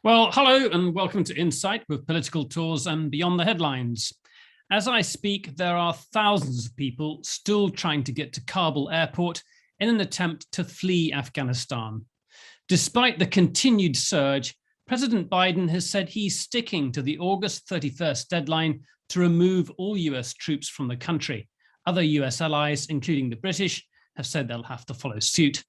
Well, hello and welcome to Insight with political tours and beyond the headlines. As I speak, there are thousands of people still trying to get to Kabul airport in an attempt to flee Afghanistan. Despite the continued surge, President Biden has said he's sticking to the August 31st deadline to remove all US troops from the country. Other US allies, including the British, have said they'll have to follow suit.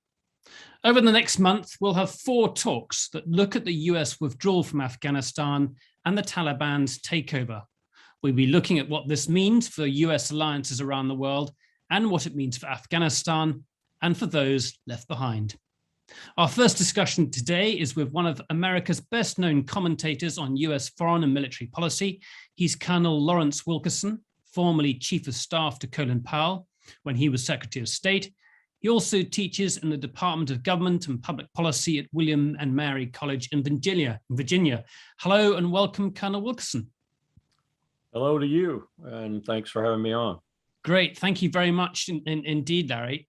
Over the next month, we'll have 4 talks that look at the US withdrawal from Afghanistan and the Taliban's takeover. We'll be looking at what this means for US alliances around the world and what it means for Afghanistan and for those left behind. Our first discussion today is with one of America's best-known commentators on US foreign and military policy. He's Colonel Lawrence Wilkerson, formerly Chief of Staff to Colin Powell when he was Secretary of State. He also teaches in the Department of Government and Public Policy at William and Mary College in Virginia. Hello and welcome, Colonel Wilkerson. Hello to you, and thanks for having me on. Great, thank you very much indeed, Larry.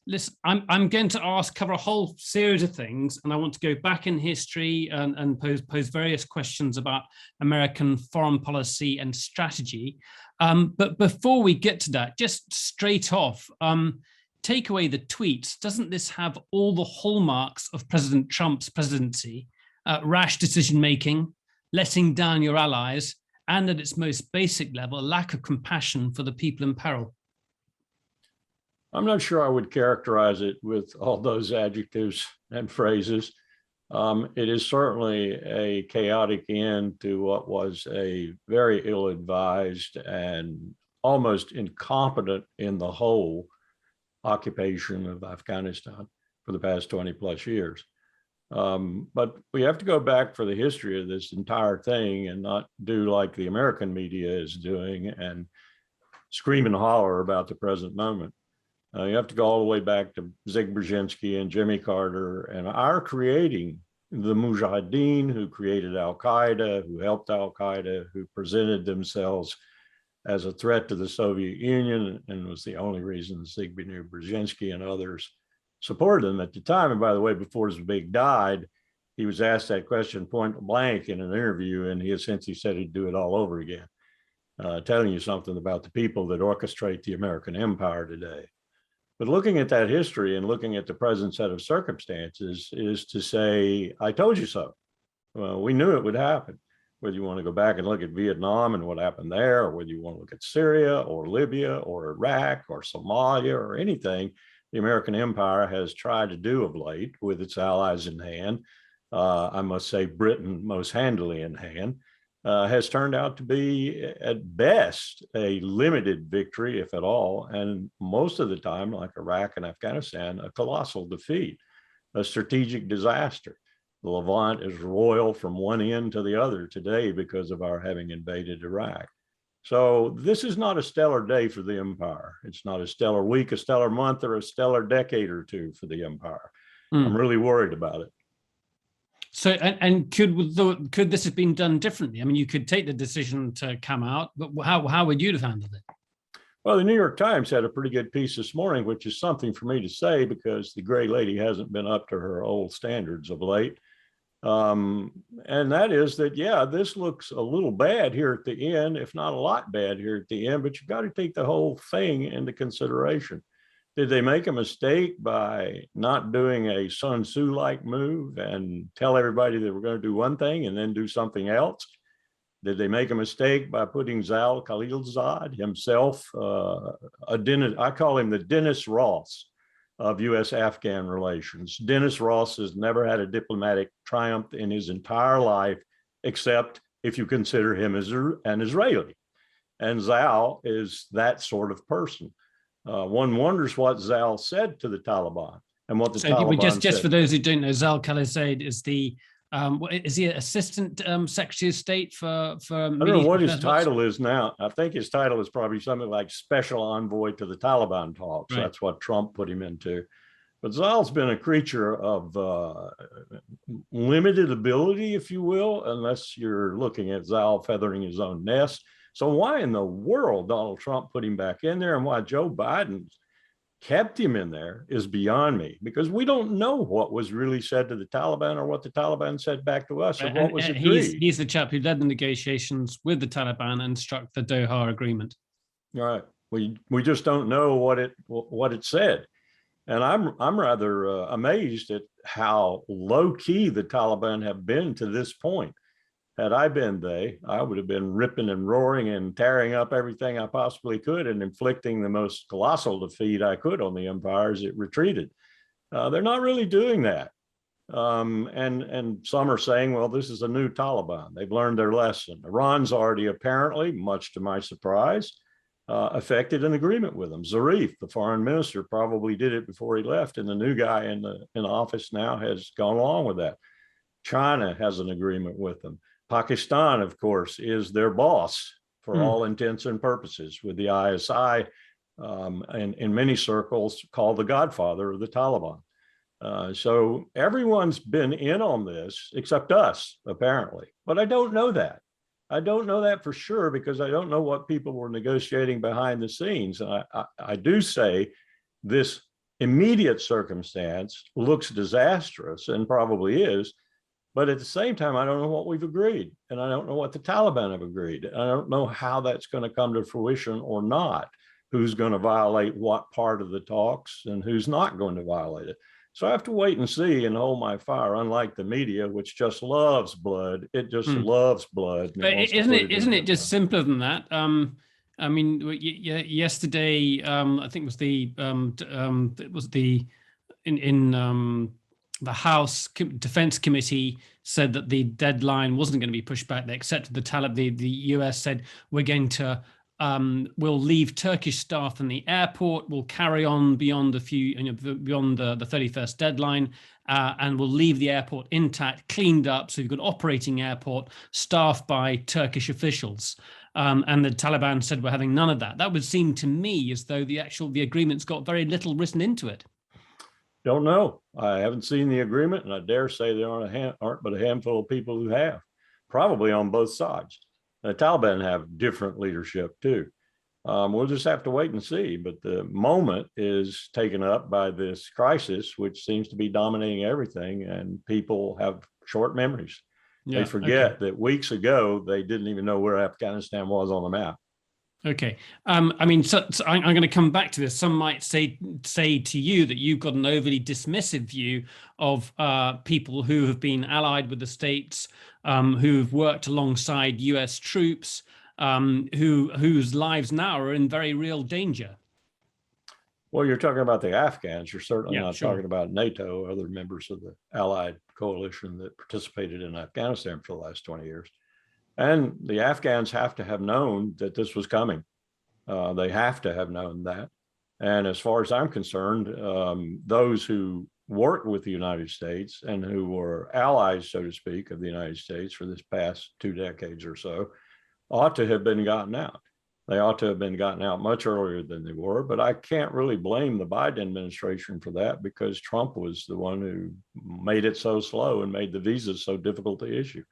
Listen, I'm going to cover a whole series of things, and I want to go back in history and pose various questions about American foreign policy and strategy. But before we get to that, just straight off, take away the tweets. Doesn't this have all the hallmarks of President Trump's presidency? Rash decision-making, letting down your allies, and at its most basic level, a lack of compassion for the people in peril. I'm not sure I would characterize it with all those adjectives and phrases. It is certainly a chaotic end to what was a very ill-advised and almost incompetent in the whole occupation of Afghanistan for the past 20 plus years. But we have to go back for the history of this entire thing and not do like the American media is doing and scream and holler about the present moment. You have to go all the way back to Zig Brzezinski and Jimmy Carter and our creating the Mujahideen, who created Al-Qaeda, who helped Al-Qaeda, who presented themselves as a threat to the Soviet Union, and was the only reason Zbigniew Brzezinski and others supported them at the time. And by the way, before Zbig died, he was asked that question point blank in an interview, and he essentially said he'd do it all over again, telling you something about the people that orchestrate the American empire today. But looking at that history and looking at the present set of circumstances is to say, I told you so. Well, we knew it would happen. Whether you want to go back and look at Vietnam and what happened there, or whether you want to look at Syria or Libya or Iraq or Somalia or anything the American empire has tried to do of late with its allies in hand, I must say Britain most handily in hand, has turned out to be at best a limited victory, if at all, and most of the time, like Iraq and Afghanistan, a colossal defeat, a strategic disaster. The Levant is royal from one end to the other today because of our having invaded Iraq. So this is not a stellar day for the empire. It's not a stellar week, a stellar month, or a stellar decade or two for the empire. I'm really worried about it. So, and could this have been done differently? I mean, you could take the decision to come out, but how would you have handled it? Well, the New York Times had a pretty good piece this morning, which is something for me to say because the gray lady hasn't been up to her old standards of late. And that is that, yeah, this looks a little bad here at the end, if not a lot bad here at the end, but you've got to take the whole thing into consideration. Did they make a mistake by not doing a Sun Tzu-like move and tell everybody they were going to do one thing and then do something else? Did they make a mistake by putting Zal Khalilzad himself, I call him the Dennis Ross of U.S.-Afghan relations. Dennis Ross has never had a diplomatic triumph in his entire life, except if you consider him as an Israeli. And Zal is that sort of person. One wonders what Zal said to the Taliban and what the Taliban just said. For those who don't know, Zal Khalilzad is is he Assistant Secretary of State for I don't know what his title is now. I think his title is probably something like Special Envoy to the Taliban talks. Right. That's what Trump put him into. But Zal's been a creature of limited ability, if you will, unless you're looking at Zal feathering his own nest. So why in the world Donald Trump put him back in there, and why Joe Biden's kept him in there is beyond me, because we don't know what was really said to the Taliban or what the Taliban said back to us or what was agreed. He's the chap who led the negotiations with the Taliban and struck the Doha Agreement. Right. We just don't know what it said. And I'm rather amazed at how low key the Taliban have been to this point. Had I been they, I would have been ripping and roaring and tearing up everything I possibly could and inflicting the most colossal defeat I could on the empire as it retreated. They're not really doing that. And some are saying, well, this is a new Taliban. They've learned their lesson. Iran's already apparently, much to my surprise, affected an agreement with them. Zarif, the foreign minister, probably did it before he left, and the new guy in the office now has gone along with that. China has an agreement with them. Pakistan, of course, is their boss for all intents and purposes, with the ISI in many circles called the godfather of the Taliban. So everyone's been in on this except us, apparently. But I don't know that. I don't know that for sure, because I don't know what people were negotiating behind the scenes. And I do say this immediate circumstance looks disastrous, and probably is. But at the same time, I don't know what we've agreed, and I don't know what the Taliban have agreed. I don't know how that's going to come to fruition or not, who's going to violate what part of the talks and who's not going to violate it. So I have to wait and see and hold my fire, unlike the media, which just loves blood. It just loves blood. But isn't it just simpler than that? I mean, yesterday, I think it was the House Defense Committee said that the deadline wasn't going to be pushed back. They accepted the Taliban. The US said, we're going to, we'll leave Turkish staff in the airport. We'll carry on beyond the 31st deadline, and we'll leave the airport intact, cleaned up. So you've got operating airport staffed by Turkish officials. And the Taliban said, we're having none of that. That would seem to me as though the agreement's got very little written into it. Don't know. I haven't seen the agreement, and I dare say there aren't but a handful of people who have, probably on both sides. The Taliban have different leadership too. We'll just have to wait and see. But the moment is taken up by this crisis, which seems to be dominating everything, and people have short memories. They forget that weeks ago, they didn't even know where Afghanistan was on the map. Okay. I mean, so I'm going to come back to this. Some might say to you that you've got an overly dismissive view of people who have been allied with the states, who've worked alongside US troops, whose lives now are in very real danger. Well, you're talking about the Afghans. You're certainly not talking about NATO or other members of the allied coalition that participated in Afghanistan for the last 20 years. And the Afghans have to have known that this was coming. They have to have known that. And as far as I'm concerned, those who worked with the United States and who were allies, so to speak, of the United States for this past 2 decades or so ought to have been gotten out. They ought to have been gotten out much earlier than they were. But I can't really blame the Biden administration for that, because Trump was the one who made it so slow and made the visas so difficult to issue.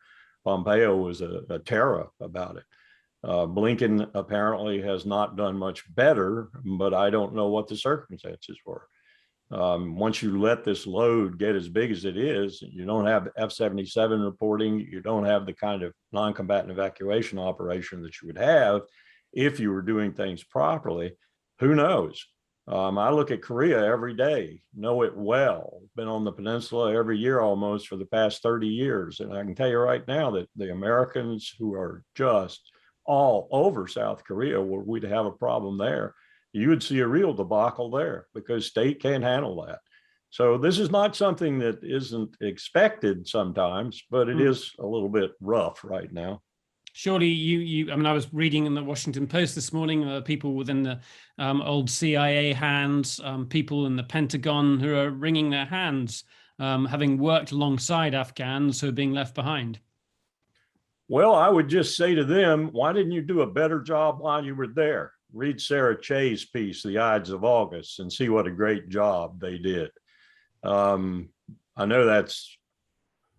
Pompeo was a terror about it. Blinken apparently has not done much better, but I don't know what the circumstances were. Once you let this load get as big as it is, you don't have F-77 reporting, you don't have the kind of non-combatant evacuation operation that you would have if you were doing things properly. Who knows? I look at Korea every day, know it well, been on the peninsula every year almost for the past 30 years. And I can tell you right now that the Americans who are just all over South Korea, where we'd have a problem there, you would see a real debacle there, because state can't handle that. So this is not something that isn't expected sometimes, but it is a little bit rough right now. Surely I mean, I was reading in the Washington Post this morning, people within the old CIA hands, people in the Pentagon who are wringing their hands, having worked alongside Afghans who are being left behind. Well, I would just say to them, why didn't you do a better job while you were there? Read Sarah Che's piece, The Ides of August, and see what a great job they did. I know that's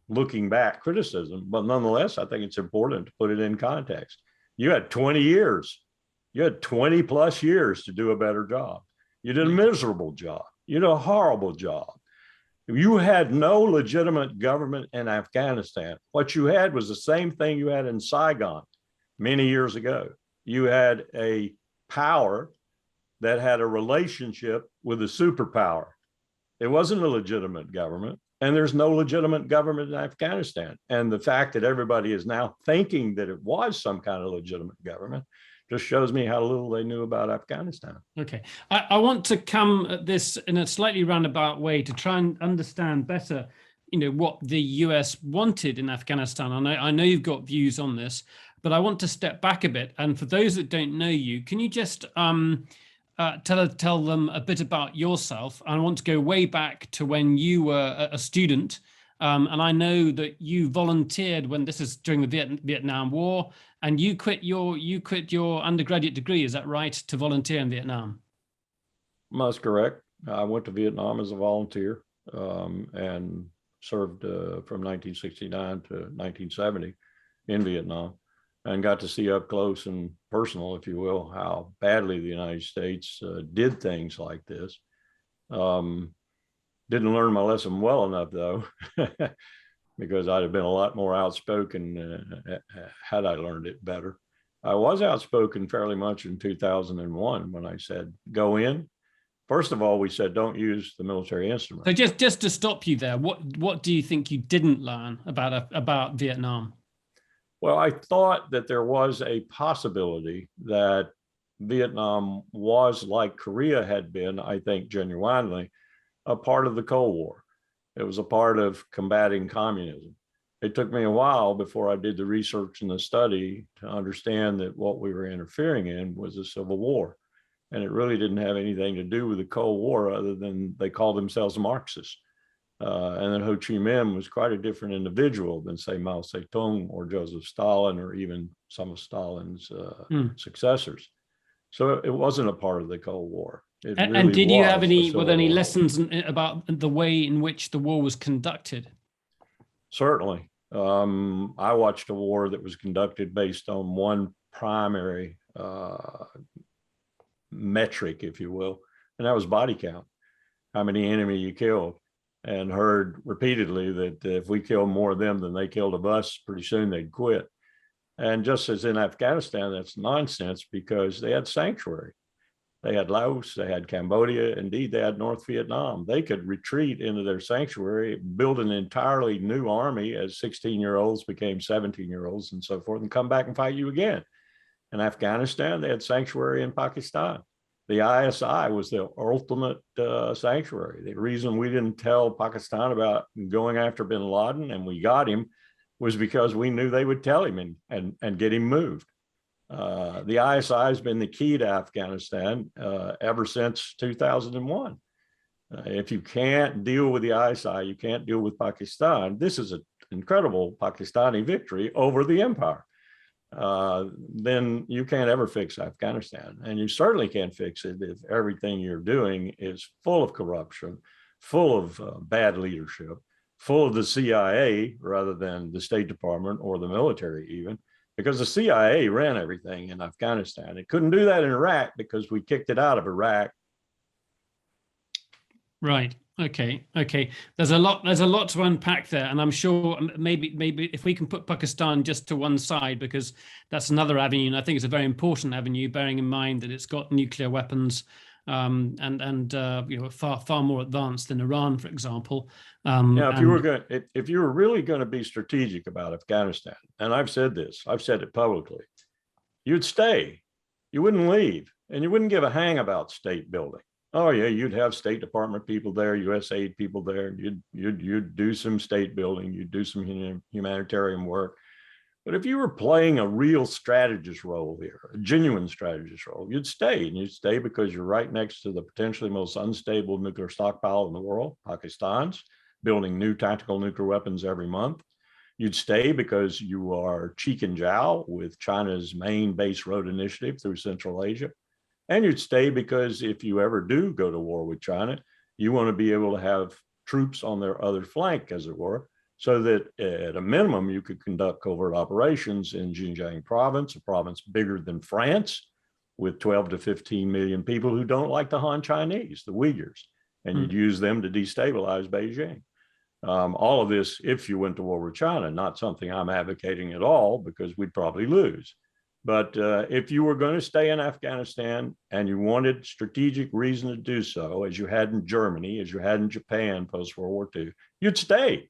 looking back criticism, but nonetheless, I think it's important to put it in context. You had 20 years, you had 20 plus years to do a better job. You did a miserable job. You did a horrible job. You had no legitimate government in Afghanistan. What you had was the same thing you had in Saigon many years ago. You had a power that had a relationship with a superpower. It wasn't a legitimate government, and there's no legitimate government in Afghanistan. And the fact that everybody is now thinking that it was some kind of legitimate government just shows me how little they knew about Afghanistan. Okay. I want to come at this in a slightly roundabout way to try and understand better, what the US wanted in Afghanistan. I know you've got views on this, but I want to step back a bit. And for those that don't know you, can you just tell them a bit about yourself? I want to go way back to when you were a student. And I know that you volunteered when this is during the Vietnam War, and you quit your undergraduate degree. Is that right, to volunteer in Vietnam? That's correct. I went to Vietnam as a volunteer and served from 1969 to 1970 in Vietnam, and got to see up close and personal, if you will, how badly the United States did things like this. Didn't learn my lesson well enough, though, because I'd have been a lot more outspoken had I learned it better. I was outspoken fairly much in 2001 when I said, go in. First of all, we said, don't use the military instrument. So just to stop you there, what do you think you didn't learn about Vietnam? Well, I thought that there was a possibility that Vietnam was, like Korea had been, I think genuinely, a part of the Cold War. It was a part of combating communism. It took me a while before I did the research and the study to understand that what we were interfering in was a civil war. And it really didn't have anything to do with the Cold War other than they called themselves Marxists. And then Ho Chi Minh was quite a different individual than, say, Mao Zedong or Joseph Stalin or even some of Stalin's successors. So it wasn't a part of the Cold War. And did you have any lessons about the way in which the war was conducted? Certainly. I watched a war that was conducted based on one primary metric, if you will, and that was body count, how many enemy you killed, and heard repeatedly that if we killed more of them than they killed of us, pretty soon they'd quit. And just as in Afghanistan, that's nonsense, because they had sanctuary. They had Laos, they had Cambodia, indeed they had North Vietnam. They could retreat into their sanctuary, build an entirely new army as 16-year-olds became 17-year-olds and so forth, and come back and fight you again. In Afghanistan, they had sanctuary in Pakistan. The ISI was the ultimate sanctuary. The reason we didn't tell Pakistan about going after bin Laden, and we got him, was because we knew they would tell him and get him moved. The ISI has been the key to Afghanistan ever since 2001. If you can't deal with the ISI, you can't deal with Pakistan. This is an incredible Pakistani victory over the empire. Then you can't ever fix Afghanistan. And you certainly can't fix it if everything you're doing is full of corruption, full of bad leadership, full of the CIA rather than the State Department or the military even, because the CIA ran everything in Afghanistan. It couldn't do that in Iraq because we kicked it out of Iraq. Right. Okay. There's a lot to unpack there, and I'm sure maybe if we can put Pakistan just to one side, because that's another avenue, and I think it's a very important avenue, bearing in mind that it's got nuclear weapons, and far more advanced than Iran, for example. Now, if you were really going to be strategic about Afghanistan, and I've said this, I've said it publicly, you'd stay, you wouldn't leave, and you wouldn't give a hang about state building. Oh yeah, you'd have State Department people there, USAID people there. You'd do some state building, you'd do some humanitarian work. But if you were playing a real strategist role here, a genuine strategist role, you'd stay, and you'd stay because you're right next to the potentially most unstable nuclear stockpile in the world, Pakistan's, building new tactical nuclear weapons every month. You'd stay because you are cheek and jowl with China's main base road initiative through Central Asia. And you'd stay because if you ever do go to war with China, you want to be able to have troops on their other flank, as it were, so that at a minimum, you could conduct covert operations in Xinjiang province, a province bigger than France, with 12 to 15 million people who don't like the Han Chinese, the Uyghurs, and you'd use them to destabilize Beijing. All of this, if you went to war with China, not something I'm advocating at all, because we'd probably lose. But if you were going to stay in Afghanistan and you wanted strategic reason to do so, as you had in Germany, as you had in Japan post-World War II, you'd stay.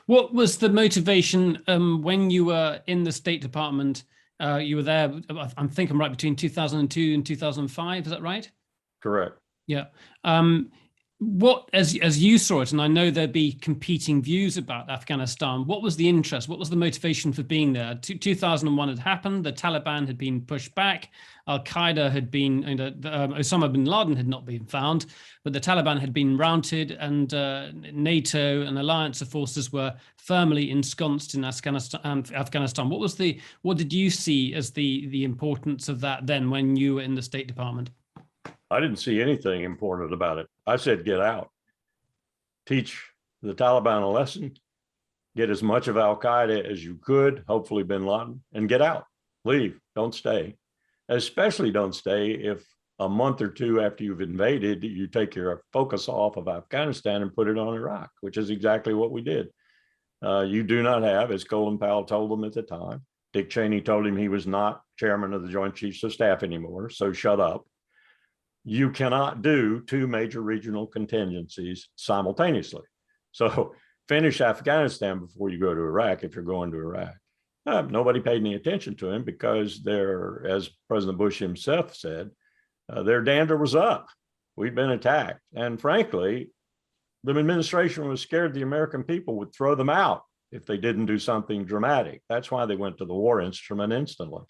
What was the motivation when you were in the State Department? You were there, I'm thinking right between 2002 and 2005, is that right? Correct. Yeah. What, as you saw it, and I know there'd be competing views about Afghanistan, what was the interest? What was the motivation for being there? 2001 had happened. The Taliban had been pushed back. Al-Qaeda had been, Osama bin Laden had not been found, but the Taliban had been routed, and NATO and alliance of forces were firmly ensconced in Afghanistan. What did you see as the importance of that then when you were in the State Department? I didn't see anything important about it. I said, get out, teach the Taliban a lesson, get as much of Al-Qaeda as you could, hopefully bin Laden, and get out, leave, don't stay. Especially don't stay if a month or two after you've invaded, you take your focus off of Afghanistan and put it on Iraq, which is exactly what we did. You do not have, as Colin Powell told them at the time, Dick Cheney told him he was not chairman of the Joint Chiefs of Staff anymore, so shut up. You cannot do two major regional contingencies simultaneously. So finish Afghanistan before you go to Iraq if you're going to Iraq. Nobody paid any attention to him because they're, as President Bush himself said, their dander was up. We'd been attacked. And frankly, the administration was scared the American people would throw them out if they didn't do something dramatic. That's why they went to the war instrument instantly.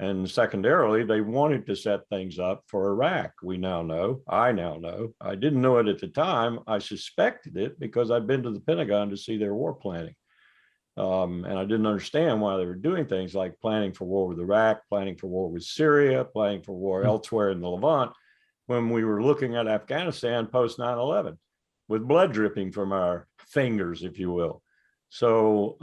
And secondarily, they wanted to set things up for Iraq. We now know, I now know. I didn't know it at the time. I suspected it because I'd been to the Pentagon to see their war planning. And I didn't understand why they were doing things like planning for war with Iraq, planning for war with Syria, planning for war elsewhere in the Levant, when we were looking at Afghanistan post 9/11 with blood dripping from our fingers, if you will. So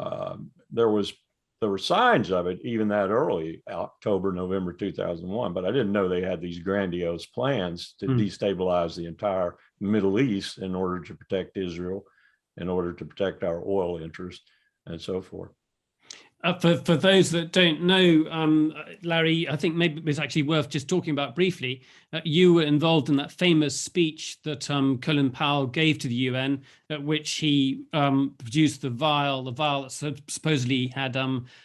there were signs of it even that early, October, November 2001, but I didn't know they had these grandiose plans to destabilize the entire Middle East in order to protect Israel, in order to protect our oil interests, and so forth. For those that don't know, Larry, I think maybe it's actually worth just talking about briefly. You were involved in that famous speech that Colin Powell gave to the UN, at which he produced the vial that supposedly had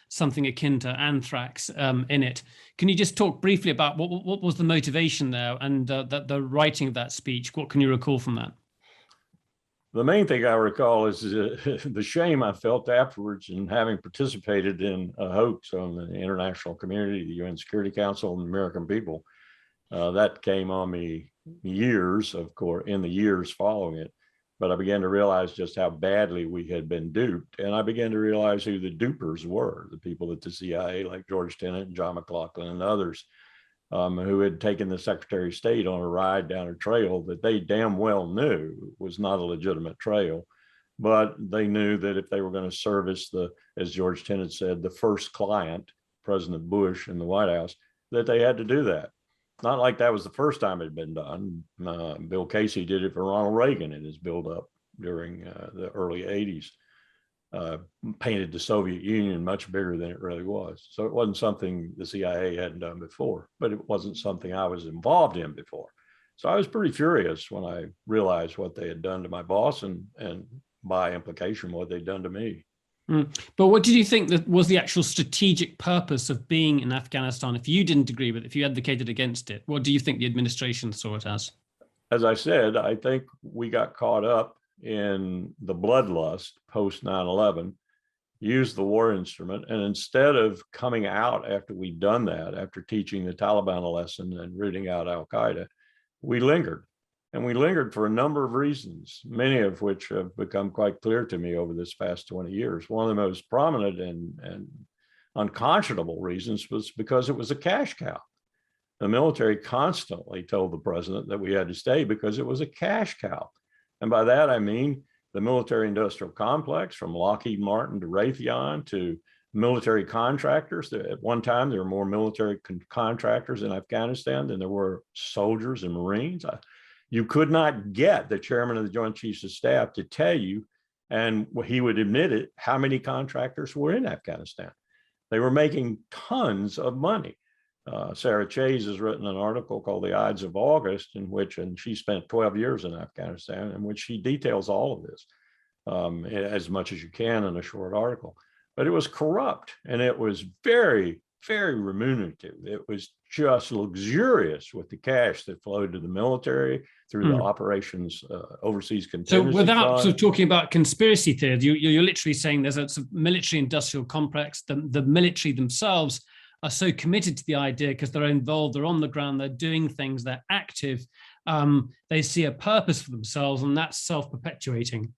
something akin to anthrax in it. Can you just talk briefly about what was the motivation there and the writing of that speech? What can you recall from that? The main thing I recall is the shame I felt afterwards in having participated in a hoax on the international community, the UN Security Council, and the American people. That came on me years, of course, in the years following it. But I began to realize just how badly we had been duped. And I began to realize who the dupers were, the people at the CIA, like George Tenet and John McLaughlin and others, who had taken the Secretary of State on a ride down a trail that they damn well knew was not a legitimate trail. But they knew that if they were going to service the, as George Tenet said, the first client, President Bush in the White House, that they had to do that. Not like that was the first time it had been done. Bill Casey did it for Ronald Reagan in his buildup during the early 80s. Painted the Soviet Union much bigger than it really was. So it wasn't something the CIA hadn't done before, but it wasn't something I was involved in before. So I was pretty furious when I realized what they had done to my boss and by implication, what they'd done to me. But what did you think that was the actual strategic purpose of being in Afghanistan? If you didn't agree with it, if you advocated against it, what do you think the administration saw it as? As I said, I think we got caught up in the bloodlust post 9/11, used the war instrument, and instead of coming out after we'd done that, after teaching the Taliban a lesson and rooting out Al-Qaeda, we lingered. And we lingered for a number of reasons, many of which have become quite clear to me over this past 20 years. One of the most prominent and unconscionable reasons was because it was a cash cow. The military constantly told the president that we had to stay because it was a cash cow. And by that, I mean the military industrial complex from Lockheed Martin to Raytheon to military contractors. At one time, there were more military contractors in Afghanistan than there were soldiers and Marines. You could not get the chairman of the Joint Chiefs of Staff to tell you, and he would admit it, how many contractors were in Afghanistan. They were making tons of money. Sarah Chase has written an article called The Ides of August, and she spent 12 years in Afghanistan, in which she details all of this as much as you can in a short article. But it was corrupt, and it was very, very remunerative. It was just luxurious with the cash that flowed to the military through the operations overseas contingency. So without fund. sort of talking about conspiracy theories, you're literally saying there's a sort of military-industrial complex. The military themselves are so committed to the idea because they're involved, they're on the ground, they're doing things, they're active. They see a purpose for themselves, and that's self-perpetuating.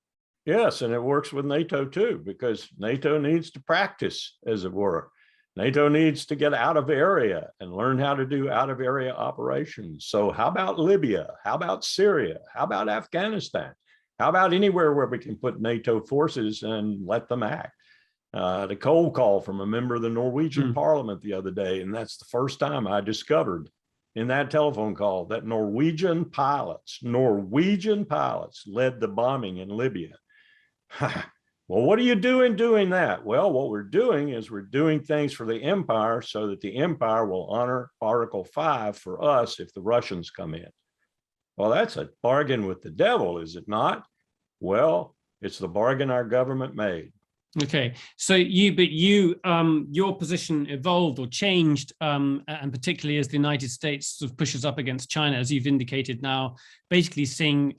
Yes, and it works with NATO too, because NATO needs to practice, as it were. NATO needs to get out of area and learn how to do out of area operations. So how about Libya? How about Syria? How about Afghanistan? How about anywhere where we can put NATO forces and let them act? The cold call from a member of the Norwegian parliament the other day, and that's the first time I discovered in that telephone call that Norwegian pilots led the bombing in Libya. Well, what are you doing that? Well, what we're doing is we're doing things for the empire so that the empire will honor Article 5 for us if the Russians come in. Well, that's a bargain with the devil, is it not? Well, it's the bargain our government made. Okay, so your position evolved or changed, and particularly as the United States sort of pushes up against China, as you've indicated now, basically seeing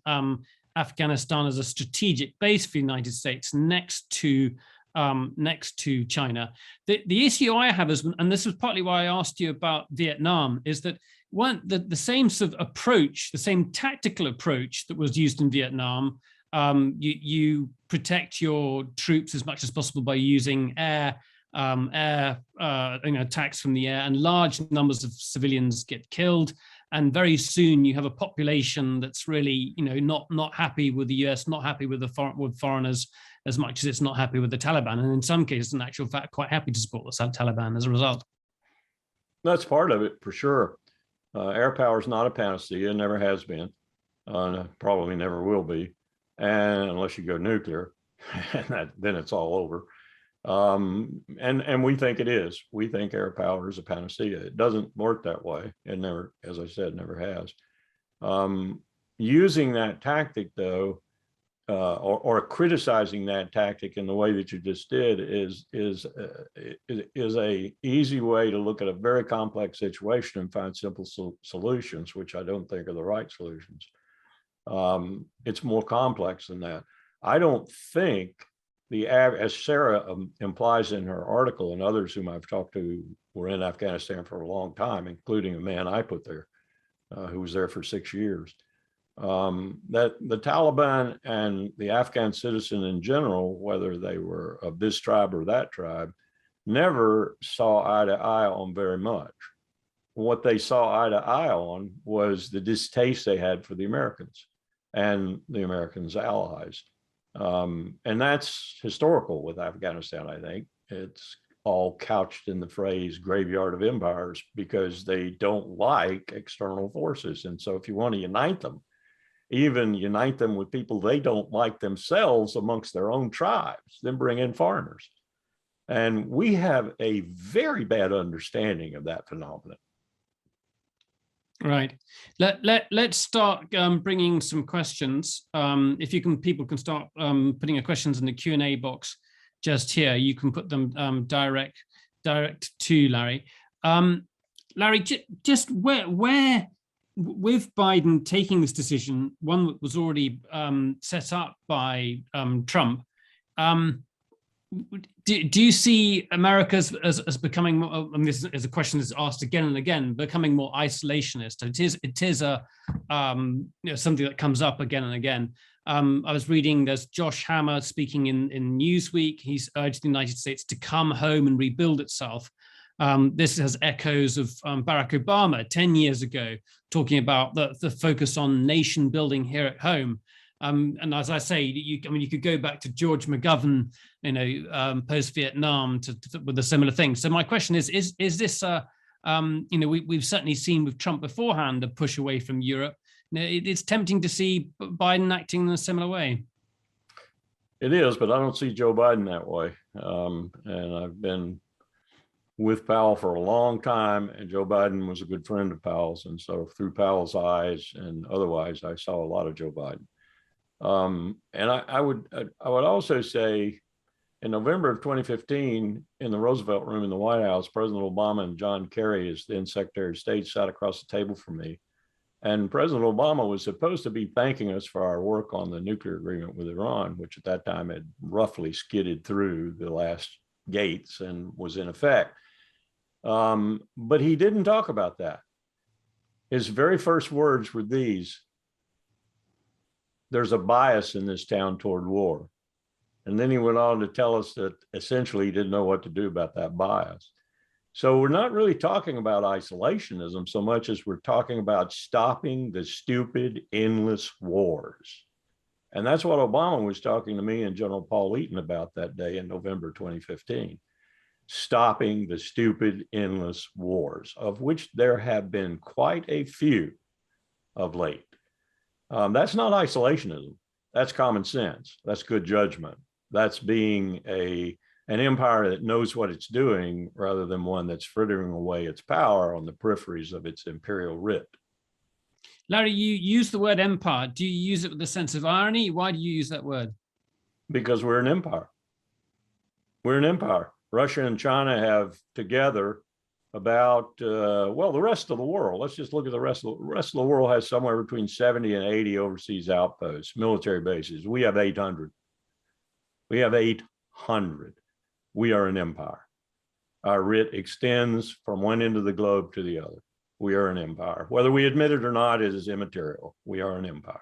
Afghanistan as a strategic base for the United States next to China. The issue I have is, and this was partly why I asked you about Vietnam, is that the same sort of approach, the same tactical approach that was used in Vietnam. You protect your troops as much as possible by using air attacks from the air, and large numbers of civilians get killed. And very soon you have a population that's really, not happy with the US, not happy with with foreigners as much as it's not happy with the Taliban, and in some cases, in actual fact, quite happy to support the Taliban as a result. That's part of it for sure. Air power is not a panacea, never has been, probably never will be. And unless you go nuclear, then it's all over. And we think it is. We think air power is a panacea. It doesn't work that way. It never, as I said, never has. Using that tactic, though, or criticizing that tactic in the way that you just did is a easy way to look at a very complex situation and find simple solutions, which I don't think are the right solutions. It's more complex than that. I don't think as Sarah implies in her article, and others whom I've talked to were in Afghanistan for a long time, including a man I put there who was there for 6 years, that the Taliban and the Afghan citizen in general, whether they were of this tribe or that tribe, never saw eye to eye on very much. What they saw eye to eye on was the distaste they had for the Americans and the Americans' allies. And that's historical with Afghanistan, I think. It's all couched in the phrase graveyard of empires because they don't like external forces. And so if you want to unite them, even unite them with people they don't like themselves amongst their own tribes, then bring in foreigners. And we have a very bad understanding of that phenomenon. Right. Let's start bringing some questions. If you can, people can start putting your questions in the Q&A box just here. You can put them direct to Larry. Larry, just where with Biden taking this decision, one that was already set up by Trump, do you see America as becoming more, and this is a question that's asked again and again, becoming more isolationist? It is a something that comes up again and again. I was reading, there's Josh Hammer speaking in Newsweek. He's urged the United States to come home and rebuild itself. This has echoes of Barack Obama 10 years ago, talking about the focus on nation building here at home. And as I say, you could go back to George McGovern, post-Vietnam with a similar thing. So my question is this, we've certainly seen with Trump beforehand a push away from Europe. It's tempting to see Biden acting in a similar way. It is, but I don't see Joe Biden that way. And I've been with Powell for a long time, and Joe Biden was a good friend of Powell's. And so through Powell's eyes and otherwise, I saw a lot of Joe Biden. And I would also say in November of 2015, in the Roosevelt Room in the White House, President Obama and John Kerry, as then Secretary of State, sat across the table from me. And President Obama was supposed to be thanking us for our work on the nuclear agreement with Iran, which at that time had roughly skidded through the last gates and was in effect. But he didn't talk about that. His very first words were these: there's a bias in this town toward war. And then he went on to tell us that essentially he didn't know what to do about that bias. So we're not really talking about isolationism so much as we're talking about stopping the stupid, endless wars. And that's what Obama was talking to me and General Paul Eaton about that day in November 2015. Stopping the stupid, endless wars, of which there have been quite a few of late. That's not isolationism. That's common sense. That's good judgment. That's being an empire that knows what it's doing rather than one that's frittering away its power on the peripheries of its imperial writ. Larry, you use the word empire. Do you use it with a sense of irony? Why do you use that word? Because we're an empire. We're an empire. Russia and China have together about, the rest of the world. Let's just look at the rest of the world has somewhere between 70 and 80 overseas outposts, military bases. We have 800. We have 800. We are an empire. Our writ extends from one end of the globe to the other. We are an empire. Whether we admit it or not, it is immaterial. We are an empire.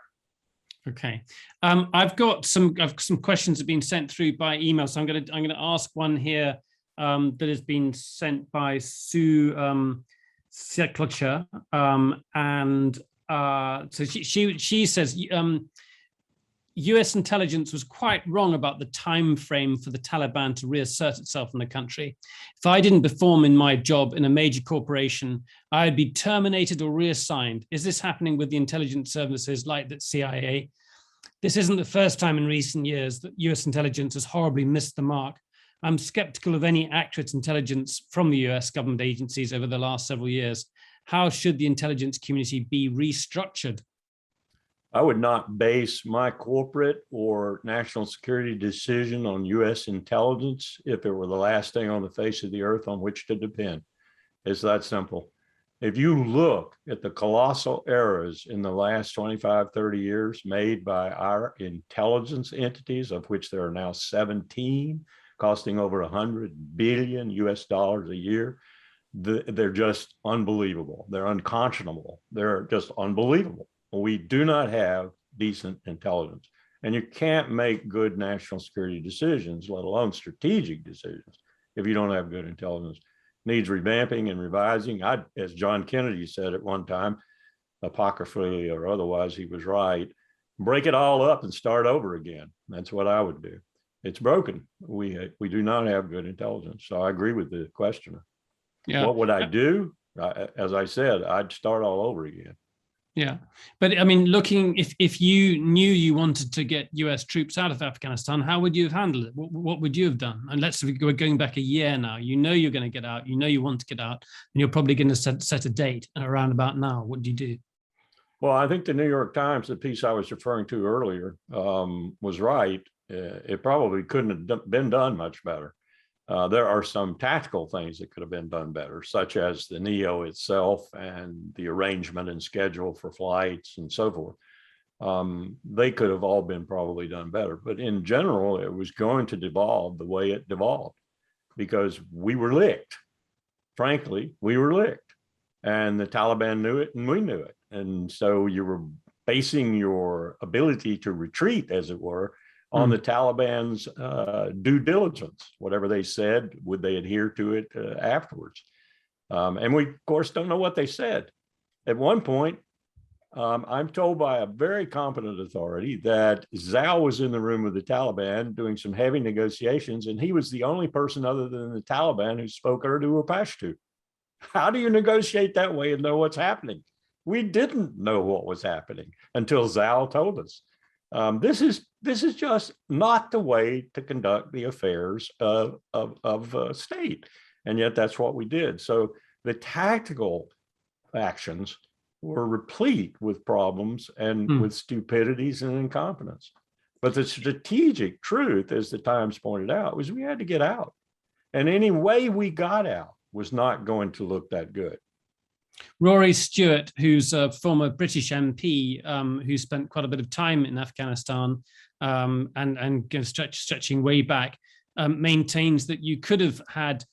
Okay, I've got some questions that have been sent through by email, so I'm going to ask one here that has been sent by Sue Seklocher, and so she says U.S. intelligence was quite wrong about the time frame for the Taliban to reassert itself in the country. If I didn't perform in my job in a major corporation, I'd be terminated or reassigned. Is this happening with the intelligence services like the CIA? This isn't the first time in recent years that U.S. intelligence has horribly missed the mark. I'm skeptical of any accurate intelligence from the U.S. government agencies over the last several years. How should the intelligence community be restructured? I would not base my corporate or national security decision on U.S. intelligence if it were the last thing on the face of the earth on which to depend. It's that simple. If you look at the colossal errors in the last 25, 30 years made by our intelligence entities, of which there are now 17, costing over 100 billion US dollars a year, they're just unbelievable. They're unconscionable. They're just unbelievable. We do not have decent intelligence, and you can't make good national security decisions, let alone strategic decisions, if you don't have good intelligence. Needs revamping and revising. As John Kennedy said at one time, apocryphally or otherwise, he was right. Break it all up and start over again. That's what I would do. It's broken. We do not have good intelligence. So I agree with the questioner. Yeah. What would I do? As I said, I'd start all over again. Yeah, but I mean, looking, if you knew you wanted to get US troops out of Afghanistan, how would you have handled it? What would you have done? And we're going back a year now. You know you're going to get out. You know you want to get out, and you're probably going to set a date around about now. What do you do? Well, I think the New York Times, the piece I was referring to earlier, was right. It probably couldn't have been done much better. There are some tactical things that could have been done better, such as the NEO itself and the arrangement and schedule for flights and so forth. They could have all been probably done better. But in general, it was going to devolve the way it devolved because we were licked. Frankly, we were licked. And the Taliban knew it and we knew it. And so you were basing your ability to retreat, as it were, on the Taliban's due diligence. Whatever they said, would they adhere to it afterwards? And we, of course, don't know what they said. At one point, I'm told by a very competent authority that Zhao was in the room with the Taliban doing some heavy negotiations, and he was the only person other than the Taliban who spoke Urdu or Pashto. How do you negotiate that way and know what's happening? We didn't know what was happening until Zhao told us. This is just not the way to conduct the affairs of state, and yet that's what we did. So the tactical actions were replete with problems and with stupidities and incompetence. But the strategic truth, as the Times pointed out, was we had to get out, and any way we got out was not going to look that good. Rory Stewart, who's a former British MP who spent quite a bit of time in Afghanistan and stretching way back, maintains that you could have had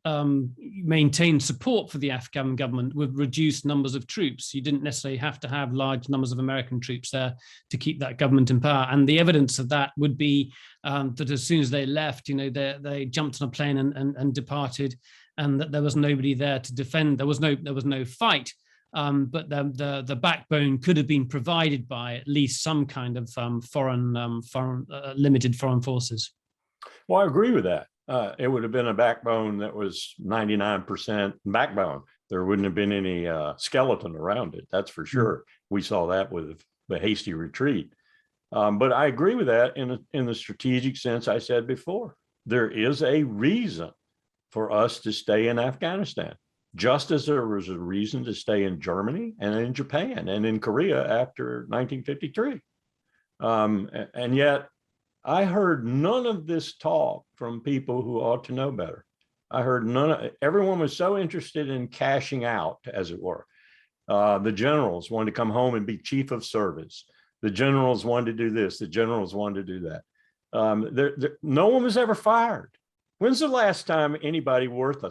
maintained support for the Afghan government with reduced numbers of troops. You didn't necessarily have to have large numbers of American troops there to keep that government in power. And the evidence of that would be that as soon as they left, they jumped on a plane and departed, and that there was nobody there to defend. There was no fight, but the backbone could have been provided by at least some kind of limited foreign forces. Well, I agree with that. It would have been a backbone that was 99% backbone. There wouldn't have been any skeleton around it. That's for sure. We saw that with the hasty retreat. But I agree with that in the strategic sense I said before. There is a reason for us to stay in Afghanistan, just as there was a reason to stay in Germany and in Japan and in Korea after 1953. And yet I heard none of this talk from people who ought to know better. I heard everyone was so interested in cashing out, as it were. The generals wanted to come home and be chief of service. The generals wanted to do this. The generals wanted to do that. No one was ever fired. When's the last time anybody worth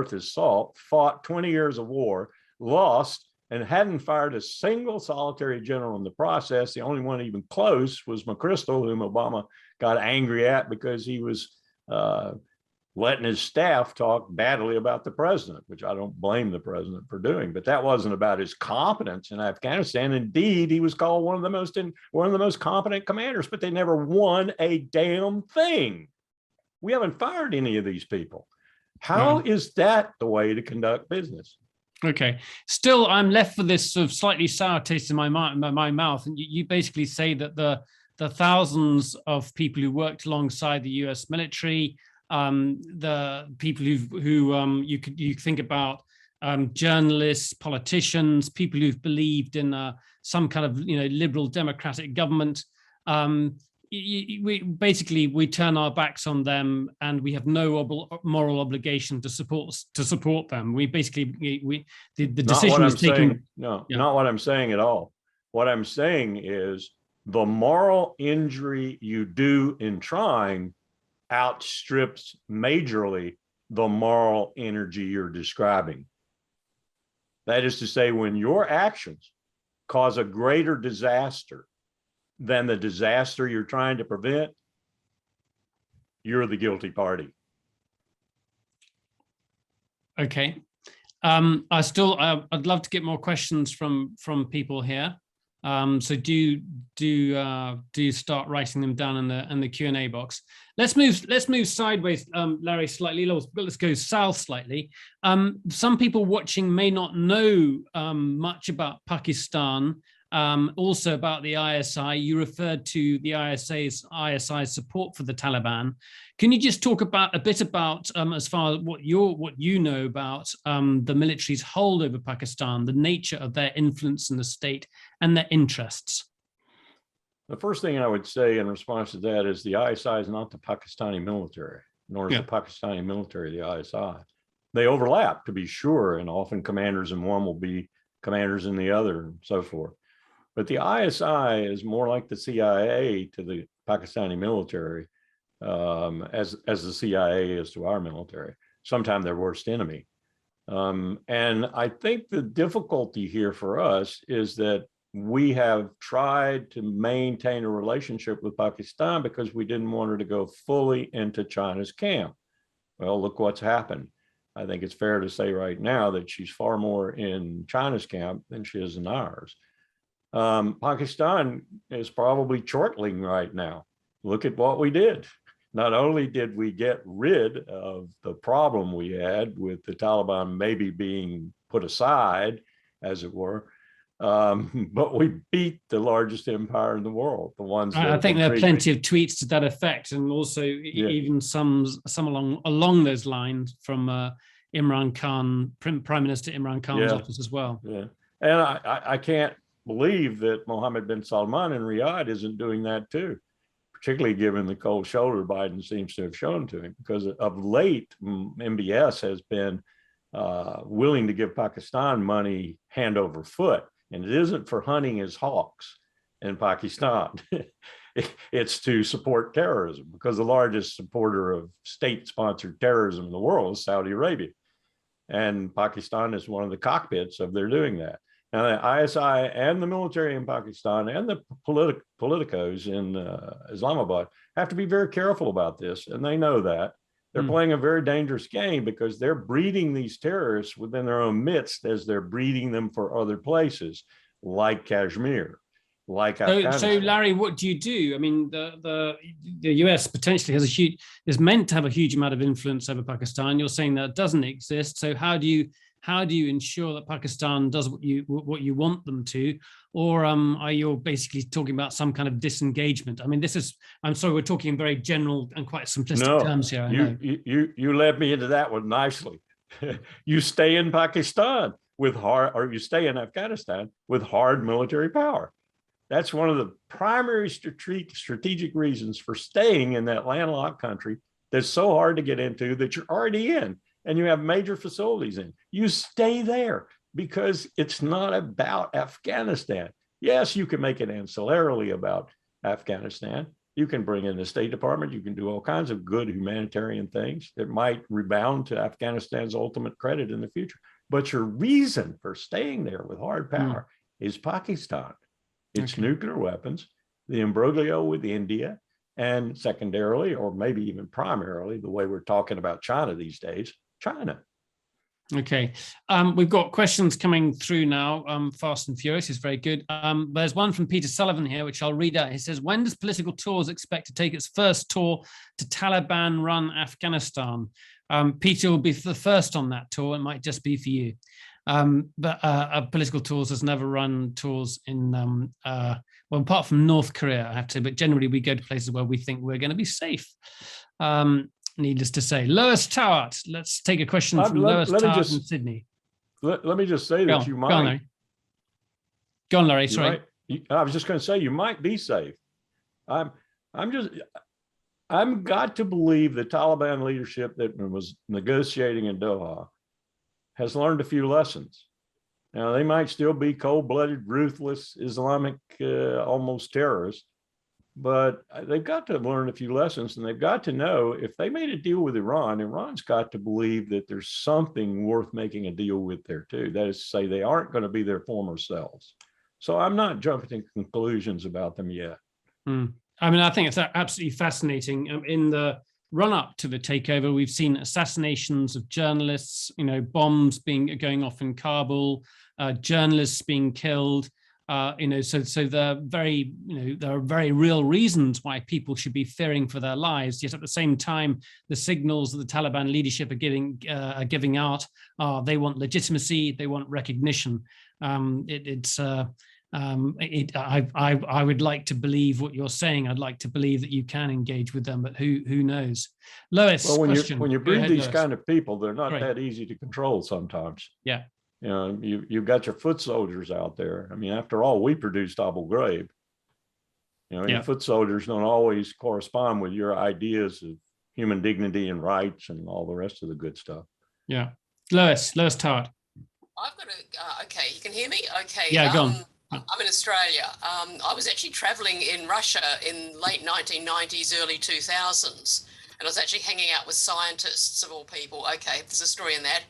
his salt fought 20 years of war, lost, and hadn't fired a single solitary general in the process? The only one even close was McChrystal, whom Obama got angry at because he was letting his staff talk badly about the president, which I don't blame the president for doing. But that wasn't about his competence in Afghanistan. Indeed, he was called one of the most competent commanders, but they never won a damn thing. We haven't fired any of these people. How is that the way to conduct business? Okay. Still, I'm left with this sort of slightly sour taste in my mouth. And you basically say that the thousands of people who worked alongside the U.S. military, the people who you think about, journalists, politicians, people who've believed in some kind of liberal democratic government. We turn our backs on them, and we have no moral obligation to support them. We basically the decision is taken. Not what I'm saying at all. What I'm saying is the moral injury you do in trying outstrips majorly the moral energy you're describing. That is to say, when your actions cause a greater disaster than the disaster you're trying to prevent, you're the guilty party. Okay. I'd love to get more questions from people here. So do start writing them down in the Q&A box. Let's move sideways, Larry, slightly. Let's go south slightly. Some people watching may not know much about Pakistan. Also about the ISI. You referred to the ISI's support for the Taliban. Can you just talk a bit about as far as what you know about the military's hold over Pakistan, the nature of their influence in the state and their interests? The first thing I would say in response to that is the ISI is not the Pakistani military, nor is the Pakistani military the ISI. They overlap, to be sure, and often commanders in one will be commanders in the other, and so forth. But the ISI is more like the CIA to the Pakistani military, as the CIA is to our military, sometimes their worst enemy. And I think the difficulty here for us is that we have tried to maintain a relationship with Pakistan because we didn't want her to go fully into China's camp. Well, look what's happened. I think it's fair to say right now that she's far more in China's camp than she is in ours. Pakistan is probably chortling right now. Look at what we did. Not only did we get rid of the problem we had with the Taliban maybe being put aside, as it were, but we beat the largest empire in the world, the ones that I think there are plenty of tweets to that effect, and also even some along those lines from Imran Khan, Prime Minister Imran Khan's office as well. Yeah, and I can't believe that Mohammed bin Salman in Riyadh isn't doing that too, particularly given the cold shoulder Biden seems to have shown to him, because of late, MBS has been willing to give Pakistan money hand over foot. And it isn't for hunting as hawks in Pakistan. It's to support terrorism, because the largest supporter of state-sponsored terrorism in the world is Saudi Arabia. And Pakistan is one of the cockpits of their doing that. Now, the ISI and the military in Pakistan and the politicos in Islamabad have to be very careful about this, and they know that. They're playing a very dangerous game, because they're breeding these terrorists within their own midst as they're breeding them for other places, like Kashmir, like Afghanistan. So, Larry, what do you do? I mean, the US potentially is meant to have a huge amount of influence over Pakistan. You're saying that doesn't exist. So how do you ensure that Pakistan does what you want them to, or are you basically talking about some kind of disengagement? I mean, I'm sorry, we're talking in very general and quite simplistic terms here. I know. You led me into that one nicely. You stay in Pakistan you stay in Afghanistan with hard military power. That's one of the primary strategic reasons for staying in that landlocked country that's so hard to get into, that you're already in and you have major facilities in. You stay there because it's not about Afghanistan. Yes, you can make it ancillarily about Afghanistan. You can bring in the State Department. You can do all kinds of good humanitarian things that might rebound to Afghanistan's ultimate credit in the future. But your reason for staying there with hard power is Pakistan. It's nuclear weapons, the imbroglio with India, and secondarily, or maybe even primarily, the way we're talking about China these days, China. Okay. We've got questions coming through now, fast and furious. It's very good. There's one from Peter Sullivan here, which I'll read out. He says, when does Political Tours expect to take its first tour to Taliban-run Afghanistan? Peter will be the first on that tour. It might just be for you. But Political Tours has never run tours in, well, apart from North Korea, I have to, but generally we go to places where we think we're going to be safe. Needless to say. Lois Towart, let's take a question from Lois Towart in Sydney. Let me just say that you might. Go on, Larry. Sorry. I was just going to say, you might be safe. I'm got to believe the Taliban leadership that was negotiating in Doha has learned a few lessons. Now, they might still be cold-blooded, ruthless, Islamic, almost terrorists, but they've got to learn a few lessons, and they've got to know if they made a deal with Iran, Iran's got to believe that there's something worth making a deal with there too. That is to say, they aren't going to be their former selves. So I'm not jumping to conclusions about them yet. I mean, I think it's absolutely fascinating. In the run-up to the takeover, we've seen assassinations of journalists, bombs going off in Kabul, journalists being killed. So there are very real reasons why people should be fearing for their lives. Yet at the same time, the signals that the Taliban leadership are giving out are they want legitimacy, they want recognition. I would like to believe what you're saying. I'd like to believe that you can engage with them, but who knows? Lois, well, when you breed these kind of people, they're not that easy to control sometimes. Yeah. You've got your foot soldiers out there. I mean, after all, we produced Abu Ghraib. Your foot soldiers don't always correspond with your ideas of human dignity and rights and all the rest of the good stuff. Yeah. Lois Tart. I've got okay, you can hear me? Okay. Yeah, go on. I'm in Australia. I was actually traveling in Russia in late 1990s, early 2000s, and I was actually hanging out with scientists of all people. Okay, there's a story in that.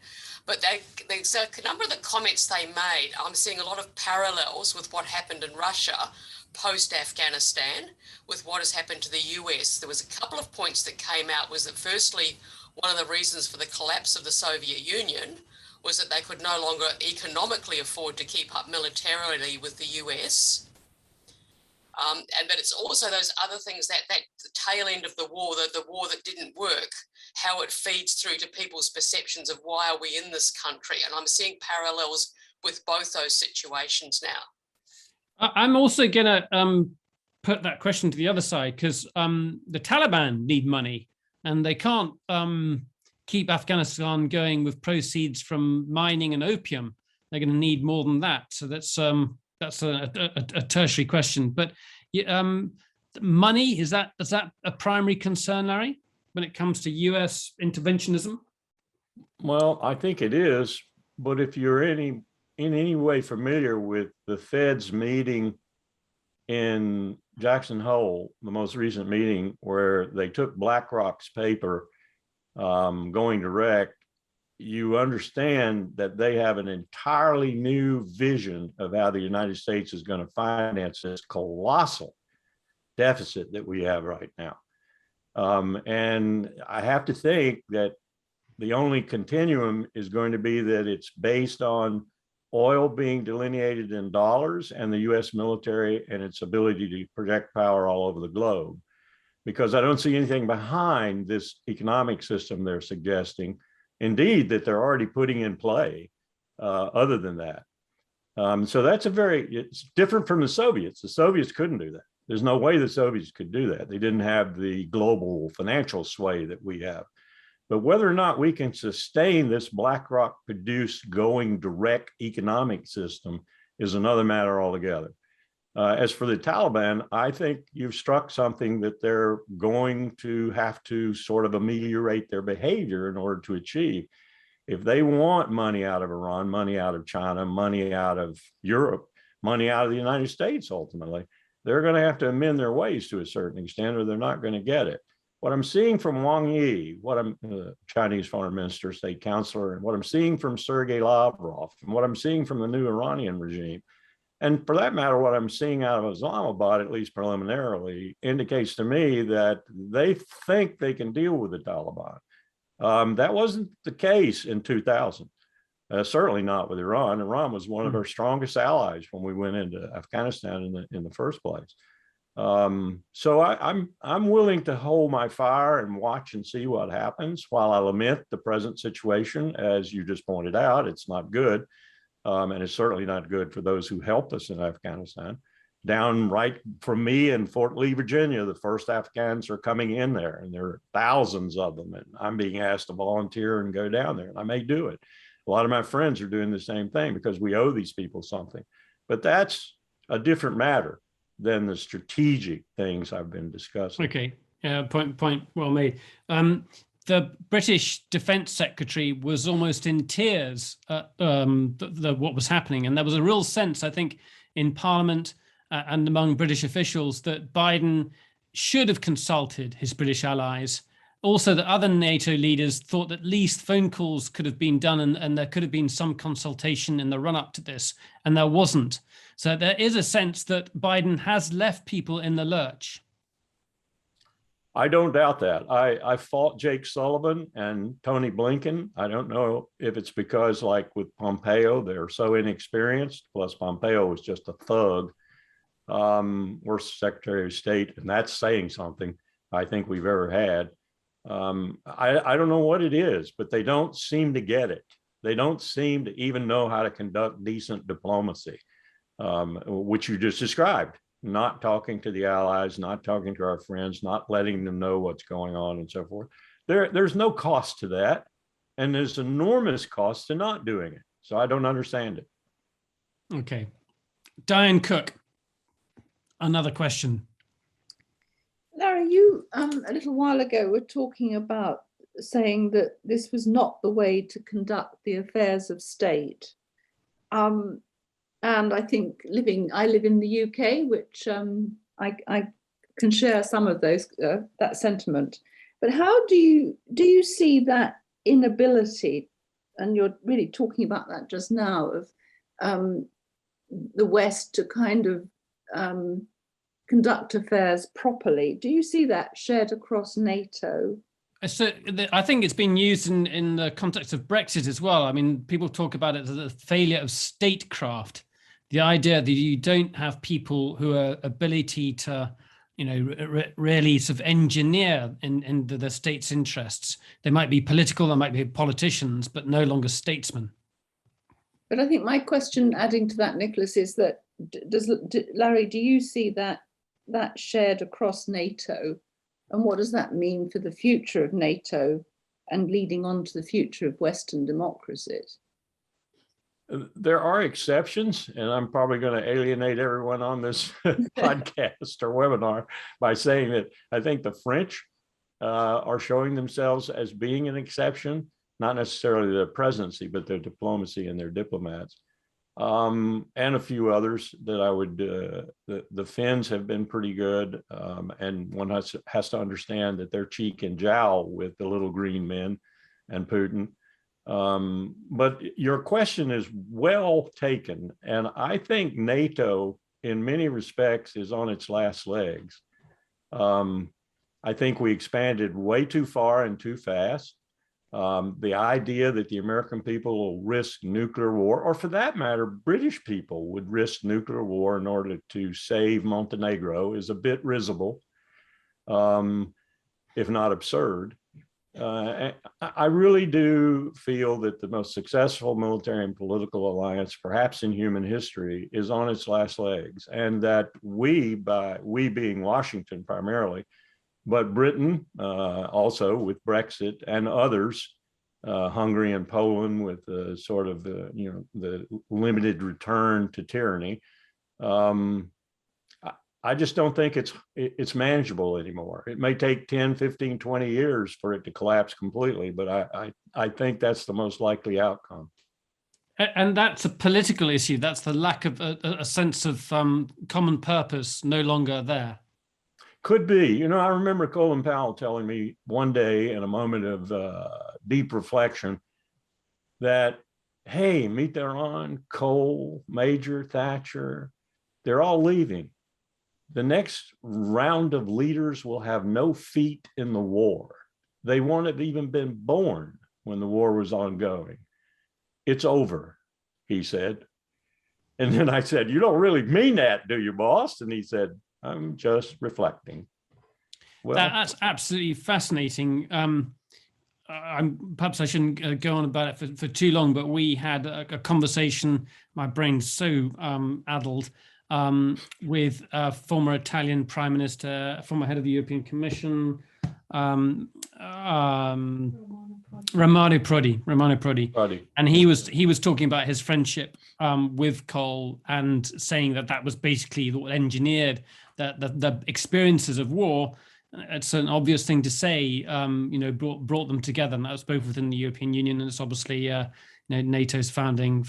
But there's a number of the comments they made, I'm seeing a lot of parallels with what happened in Russia post-Afghanistan with what has happened to the US. There was a couple of points that came out was that firstly, one of the reasons for the collapse of the Soviet Union was that they could no longer economically afford to keep up militarily with the US. But it's also those other things, that the tail end of the war that didn't work, how it feeds through to people's perceptions of why are we in this country. And I'm seeing parallels with both those situations now. I'm also going to put that question to the other side, because the Taliban need money, and they can't keep Afghanistan going with proceeds from mining and opium. They're going to need more than that. So that's a tertiary question. But money, is that a primary concern, Larry, when it comes to US interventionism? Well, I think it is. But if you're in any way familiar with the Fed's meeting in Jackson Hole, the most recent meeting where they took BlackRock's paper going direct, you understand that they have an entirely new vision of how the United States is going to finance this colossal deficit that we have right now. And I have to think that the only continuum is going to be that it's based on oil being delineated in dollars and the US military and its ability to project power all over the globe. Because I don't see anything behind this economic system they're suggesting, indeed, that they're already putting in play other than that. So that's it's different from the Soviets. The Soviets couldn't do that. There's no way the Soviets could do that. They didn't have the global financial sway that we have. But whether or not we can sustain this BlackRock produced going direct economic system is another matter altogether. As for the Taliban, I think you've struck something that they're going to have to sort of ameliorate their behavior in order to achieve. If they want money out of Iran, money out of China, money out of Europe, money out of the United States, ultimately, they're going to have to amend their ways to a certain extent, or they're not going to get it. What I'm seeing from Wang Yi, Chinese foreign minister, state counselor, and what I'm seeing from Sergei Lavrov, and what I'm seeing from the new Iranian regime, and for that matter, what I'm seeing out of Islamabad, at least preliminarily, indicates to me that they think they can deal with the Taliban. That wasn't the case in 2000. Certainly not with Iran. Iran was one of our strongest allies when we went into Afghanistan in the first place. So I'm willing to hold my fire and watch and see what happens. While I lament the present situation, as you just pointed out, it's not good. And it's certainly not good for those who helped us in Afghanistan. Down right from me in Fort Lee, Virginia, the first Afghans are coming in there, and there are thousands of them. And I'm being asked to volunteer and go down there, and I may do it. A lot of my friends are doing the same thing because we owe these people something. But that's a different matter than the strategic things I've been discussing. Okay, point well made. The British Defence Secretary was almost in tears at what was happening. And there was a real sense, I think, in Parliament and among British officials that Biden should have consulted his British allies. Also, that other NATO leaders thought that at least phone calls could have been done and there could have been some consultation in the run-up to this, and there wasn't. So there is a sense that Biden has left people in the lurch. I don't doubt that. I fought Jake Sullivan and Tony Blinken. I don't know if it's because, like with Pompeo, they're so inexperienced, plus Pompeo was just a thug, worst Secretary of State, and that's saying something I think we've ever had. I don't know what it is, but they don't seem to get it. They don't seem to even know how to conduct decent diplomacy, which you just described. Not talking to the allies, not talking to our friends, not letting them know what's going on and so forth. There's no cost to that. And there's enormous cost to not doing it. So I don't understand it. Okay. Diane Cook, another question. Larry, you a little while ago were talking about saying that this was not the way to conduct the affairs of state. And I think I live in the UK, which I can share some of that sentiment. But how do you see that inability, and you're really talking about that just now, of the West to kind of conduct affairs properly? Do you see that shared across NATO? So I think it's been used in the context of Brexit as well. I mean, people talk about it as a failure of statecraft. The idea that you don't have people who are ability to, really sort of engineer in the state's interests. They might be political, they might be politicians, but no longer statesmen. But I think my question, adding to that, Nicholas, is that Larry, do you see that shared across NATO? And what does that mean for the future of NATO and leading on to the future of Western democracies? There are exceptions, and I'm probably going to alienate everyone on this podcast or webinar by saying that I think the French are showing themselves as being an exception, not necessarily the presidency, but their diplomacy and their diplomats. And a few others that I would, the Finns have been pretty good. And one has to understand that they're cheek and jowl with the little green men and Putin. But your question is well taken. And I think NATO, in many respects, is on its last legs. I think we expanded way too far and too fast. The idea that the American people will risk nuclear war, or for that matter, British people would risk nuclear war in order to save Montenegro, is a bit risible, if not absurd. I really do feel that the most successful military and political alliance, perhaps in human history, is on its last legs, and that we being Washington primarily, but Britain also with Brexit and others, Hungary and Poland with the sort of the limited return to tyranny. I just don't think it's manageable anymore. It may take 10, 15, 20 years for it to collapse completely, but I think that's the most likely outcome. And that's a political issue. That's the lack of a sense of common purpose no longer there. Could be. I remember Colin Powell telling me one day in a moment of deep reflection that, hey, Mitterrand, Kohl, Major, Thatcher, they're all leaving. The next round of leaders will have no feet in the war. They won't have even been born when the war was ongoing. It's over, he said. And then I said, you don't really mean that, do you, boss? And he said, I'm just reflecting. Well, that's absolutely fascinating. Perhaps I shouldn't go on about it for too long, but we had a conversation, my brain's so addled, with former Italian Prime Minister, former head of the European Commission, Romano Prodi. And he was talking about his friendship with Cole and saying that was basically what engineered the experiences of war. It's an obvious thing to say, brought them together, and that was both within the European Union, and it's obviously NATO's founding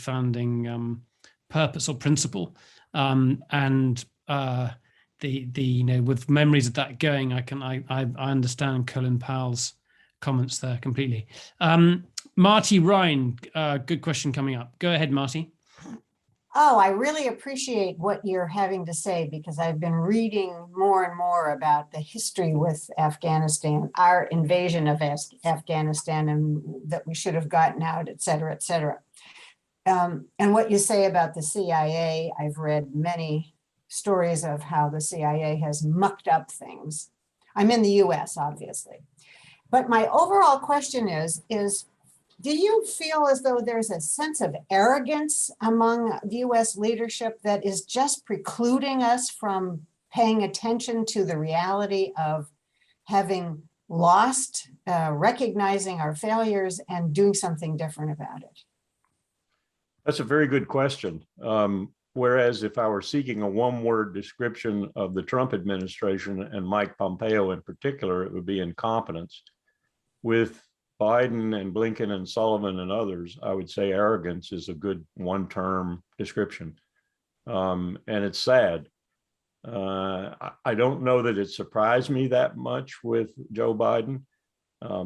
purpose or principle. And with memories of that going, I understand Colin Powell's comments there completely. Marty Ryan, good question coming up. Go ahead, Marty. Oh, I really appreciate what you're having to say, because I've been reading more and more about the history with Afghanistan, our invasion of Afghanistan, and that we should have gotten out, et cetera, et cetera. And what you say about the CIA, I've read many stories of how the CIA has mucked up things. I'm in the US, obviously. But my overall question is do you feel as though there's a sense of arrogance among the US leadership that is just precluding us from paying attention to the reality of having lost, recognizing our failures and doing something different about it? That's a very good question. Whereas if I were seeking a one-word description of the Trump administration and Mike Pompeo in particular, it would be incompetence. With Biden and Blinken and Sullivan and others, I would say arrogance is a good one-term description. And it's sad. I don't know that it surprised me that much with Joe Biden.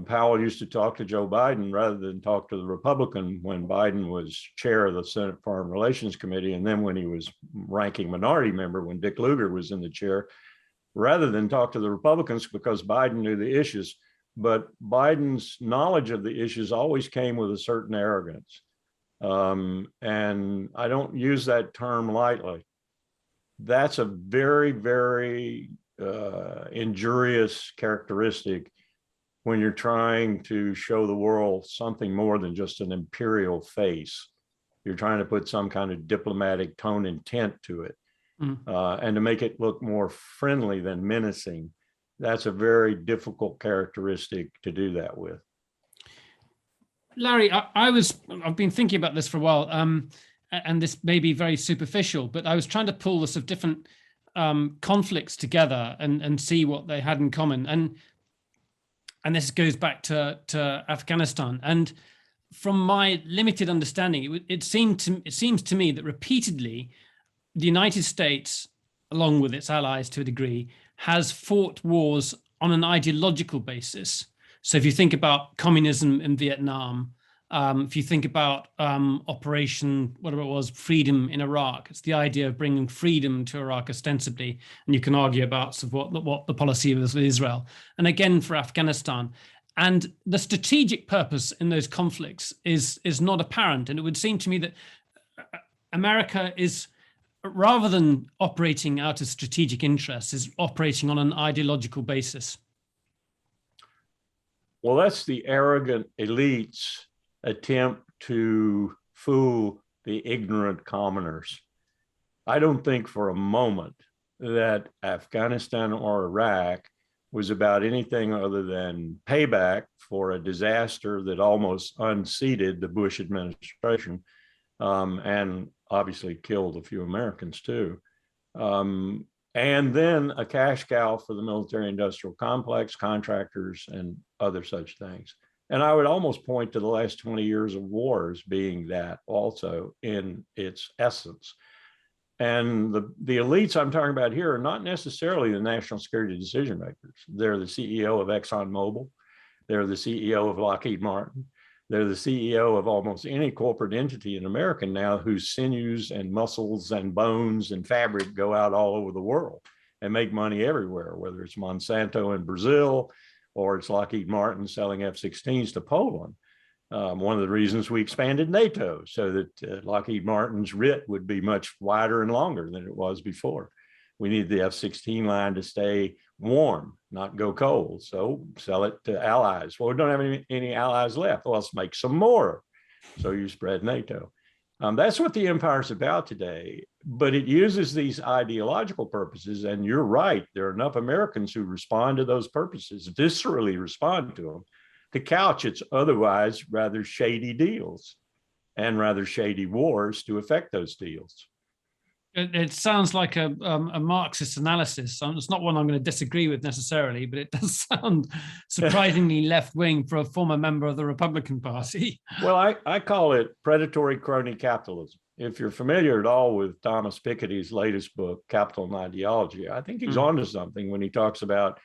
Powell used to talk to Joe Biden rather than talk to the Republican when Biden was chair of the Senate Foreign Relations Committee, and then when he was ranking minority member when Dick Lugar was in the chair, rather than talk to the Republicans because Biden knew the issues. but Biden's knowledge of the issues always came with a certain arrogance. And I don't use that term lightly. That's a very, very injurious characteristic when you're trying to show the world something more than just an imperial face. You're trying to put some kind of diplomatic tone and tint to it, and to make it look more friendly than menacing. That's a very difficult characteristic to do that with. Larry, I've been thinking about this for a while, and this may be very superficial, but I was trying to pull the sort of different conflicts together and see what they had in common. And this goes back to Afghanistan. And from my limited understanding, it seems to me that repeatedly the United States, along with its allies to a degree, has fought wars on an ideological basis. So if you think about communism in Vietnam, if you think about Operation, whatever it was, Freedom in Iraq, it's the idea of bringing freedom to Iraq ostensibly. And you can argue about sort of what the policy is with Israel. And again, for Afghanistan. And the strategic purpose in those conflicts is not apparent. And it would seem to me that America is, rather than operating out of strategic interests, is operating on an ideological basis. Well, that's the arrogant elite's attempt to fool the ignorant commoners. I don't think for a moment that Afghanistan or Iraq was about anything other than payback for a disaster that almost unseated the Bush administration, and obviously killed a few Americans too. And then a cash cow for the military-industrial complex, contractors, and other such things. And I would almost point to the last 20 years of wars being that also in its essence. And the elites I'm talking about here are not necessarily the national security decision makers. They're the CEO of ExxonMobil. They're the CEO of Lockheed Martin. They're the CEO of almost any corporate entity in America now whose sinews and muscles and bones and fabric go out all over the world and make money everywhere, whether it's Monsanto in Brazil or it's Lockheed Martin selling F-16s to Poland. One of the reasons we expanded NATO so that Lockheed Martin's writ would be much wider and longer than it was before. We need the F-16 line to stay warm, not go cold. So sell it to allies. Well, we don't have any allies left. Well, let's make some more. So you spread NATO. That's what the empire's about today, but it uses these ideological purposes. And you're right, there are enough Americans who respond to those purposes, viscerally respond to them, to couch its otherwise rather shady deals and rather shady wars to affect those deals. It sounds like a Marxist analysis. It's not one I'm going to disagree with necessarily, but it does sound surprisingly left-wing for a former member of the Republican Party. Well, I call it predatory crony capitalism. If you're familiar at all with Thomas Piketty's latest book, Capital and Ideology, I think he's onto something when he talks about,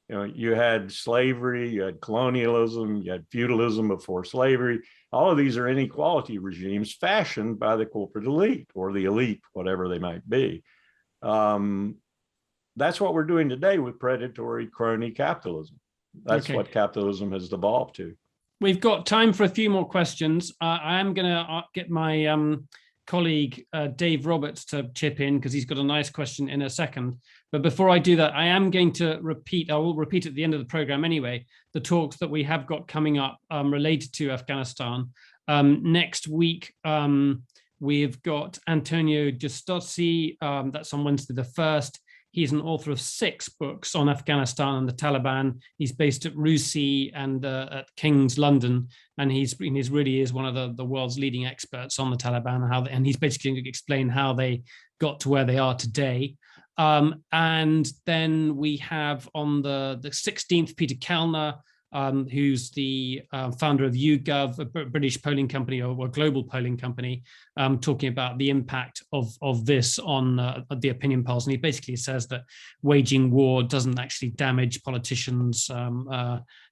you had slavery, you had colonialism, you had feudalism before slavery. All of these are inequality regimes fashioned by the corporate elite or the elite, whatever they might be. That's what we're doing today with predatory crony capitalism. That's what capitalism has devolved to. We've got time for a few more questions. I am going to get my colleague, Dave Roberts, to chip in because he's got a nice question in a second. But before I do that, I am going to repeat, I will repeat at the end of the program anyway, the talks that we have got coming up related to Afghanistan. Next week, we've got Antonio Gestasi, that's on Wednesday the 1st. He's an author of 6 books on Afghanistan and the Taliban. He's based at RUSI and at King's London, and he really is one of the world's leading experts on the Taliban, and he's basically going to explain how they got to where they are today. And then we have on the 16th, Peter Kellner, who's the founder of YouGov, a British polling company or a global polling company, talking about the impact of this on the opinion polls. And he basically says that waging war doesn't actually damage politicians'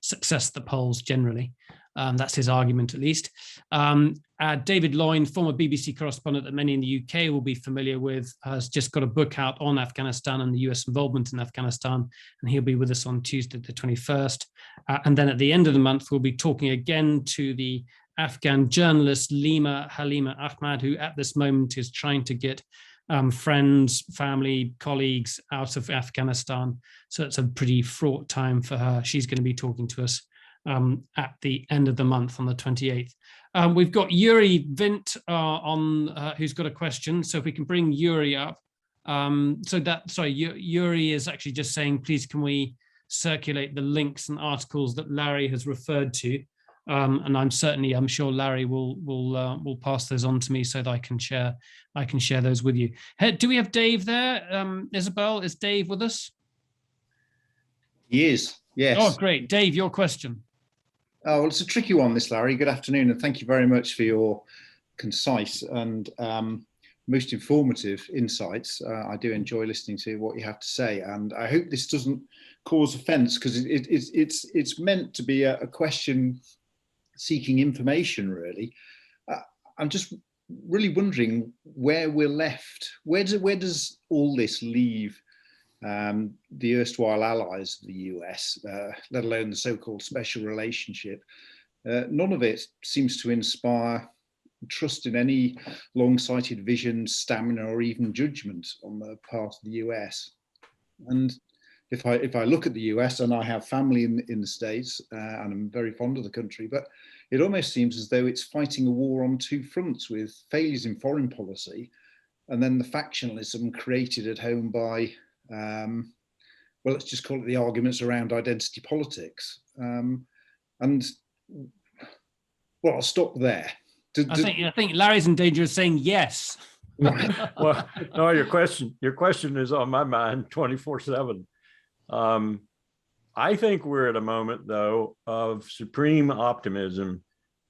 success at the polls generally. That's his argument, at least. David Loyne, former BBC correspondent that many in the UK will be familiar with, has just got a book out on Afghanistan and the US involvement in Afghanistan, and he'll be with us on Tuesday, the 21st. And then at the end of the month, we'll be talking again to the Afghan journalist Halima Ahmad, who at this moment is trying to get friends, family, colleagues out of Afghanistan. So it's a pretty fraught time for her. She's going to be talking to us at the end of the month on the 28th. We've got Yuri Vint who's got a question. So if we can bring Yuri up. Yuri is actually just saying, please, can we circulate the links and articles that Larry has referred to? And I'm sure Larry will pass those on to me so that I can share those with you. Do we have Dave there? Isabel, is Dave with us? He is, yes. Oh, great. Dave, your question. Oh, well, it's a tricky one, this, Larry. Good afternoon, and thank you very much for your concise and most informative insights. I do enjoy listening to what you have to say, and I hope this doesn't cause offence, because it's meant to be a question seeking information, really. I'm just really wondering where we're left. Where does all this leave the erstwhile allies of the US, let alone the so-called special relationship? None of it seems to inspire trust in any long-sighted vision, stamina, or even judgment on the part of the US. And if I look at the US, and I have family in the States, and I'm very fond of the country, but it almost seems as though it's fighting a war on two fronts, with failures in foreign policy, and then the factionalism created at home by, well, let's just call it the arguments around identity politics. And well, I'll stop there. I think Larry's in danger of saying yes. Well, no, your question is on my mind 24/7. I think we're at a moment, though, of supreme optimism,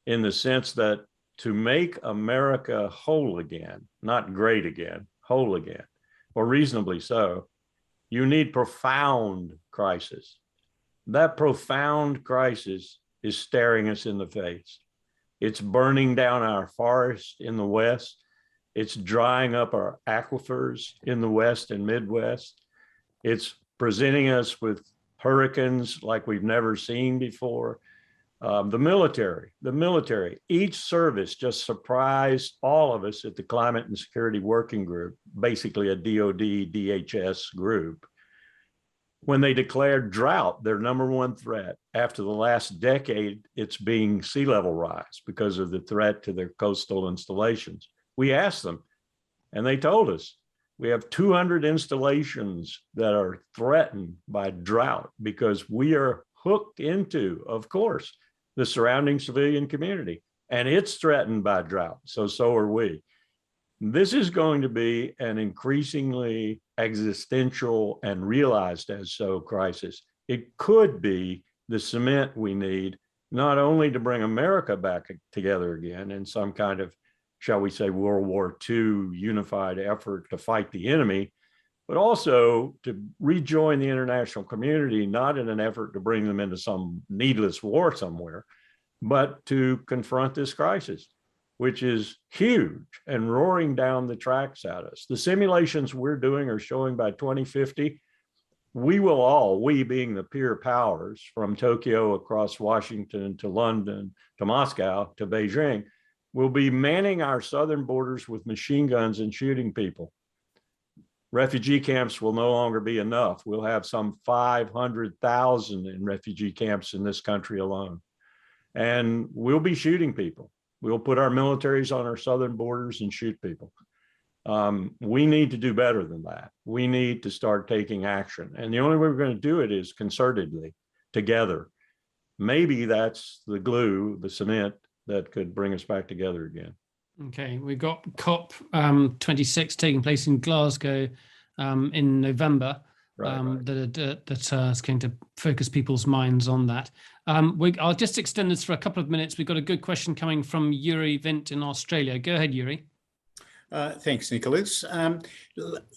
in the sense that to make America whole again, not great again, whole again, or reasonably so, you need profound crisis. That profound crisis is staring us in the face. It's burning down our forests in the West. It's drying up our aquifers in the West and Midwest. It's presenting us with hurricanes like we've never seen before. The military, each service just surprised all of us at the Climate and Security Working Group, basically a DOD, DHS group, when they declared drought their number one threat. After the last decade, it's being sea level rise because of the threat to their coastal installations. We asked them, and they told us, we have 200 installations that are threatened by drought because we are hooked into, of course, the surrounding civilian community, and it's threatened by drought. So are we. This is going to be an increasingly existential and realized as so crisis. It could be the cement we need, not only to bring America back together again in some kind of, shall we say, World War II unified effort to fight the enemy, but also to rejoin the international community, not in an effort to bring them into some needless war somewhere, but to confront this crisis, which is huge and roaring down the tracks at us. The simulations we're doing are showing by 2050, we being the peer powers from Tokyo across Washington to London to Moscow to Beijing, will be manning our southern borders with machine guns and shooting people. Refugee camps will no longer be enough. We'll have some 500,000 in refugee camps in this country alone. And we'll be shooting people. We'll put our militaries on our southern borders and shoot people. We need to do better than that. We need to start taking action. And the only way we're going to do it is concertedly, together. Maybe that's the glue, the cement, that could bring us back together again. Okay, we've got COP 26 taking place in Glasgow in November. Right. That's going to focus people's minds on that. I'll just extend this for a couple of minutes. We've got a good question coming from Yuri Vint in Australia. Go ahead, Yuri. Thanks, Nicholas.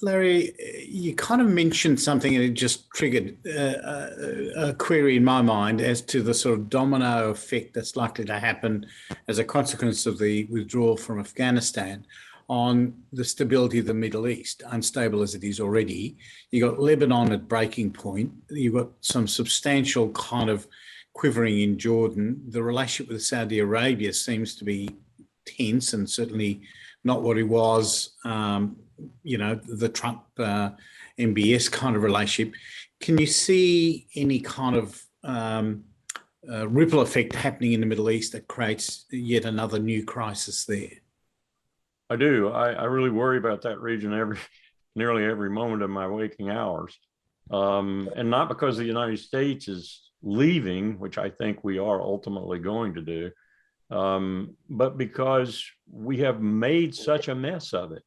Larry, you kind of mentioned something and it just triggered a query in my mind as to the sort of domino effect that's likely to happen as a consequence of the withdrawal from Afghanistan on the stability of the Middle East, unstable as it is already. You got Lebanon at breaking point. You've got some substantial kind of quivering in Jordan. The relationship with Saudi Arabia seems to be tense and certainly not what it was, the Trump MBS kind of relationship. Can you see any kind of ripple effect happening in the Middle East that creates yet another new crisis there? I do. I really worry about that region nearly every moment of my waking hours. And not because the United States is leaving, which I think we are ultimately going to do, but because we have made such a mess of it.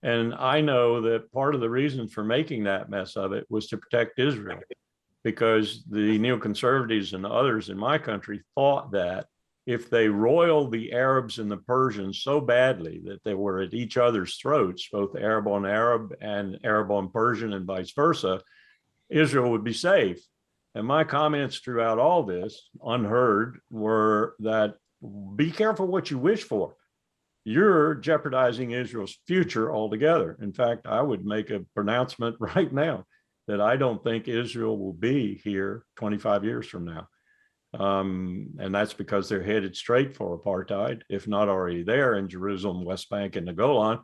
And I know that part of the reason for making that mess of it was to protect Israel, because the neoconservatives and others in my country thought that if they roiled the Arabs and the Persians so badly that they were at each other's throats, both Arab on Arab and Arab on Persian and vice versa, Israel would be safe. And my comments throughout all this, unheard, were that be careful what you wish for. You're jeopardizing Israel's future altogether. In fact, I would make a pronouncement right now that I don't think Israel will be here 25 years from now. And that's because they're headed straight for apartheid, if not already there in Jerusalem, West Bank, and the Golan.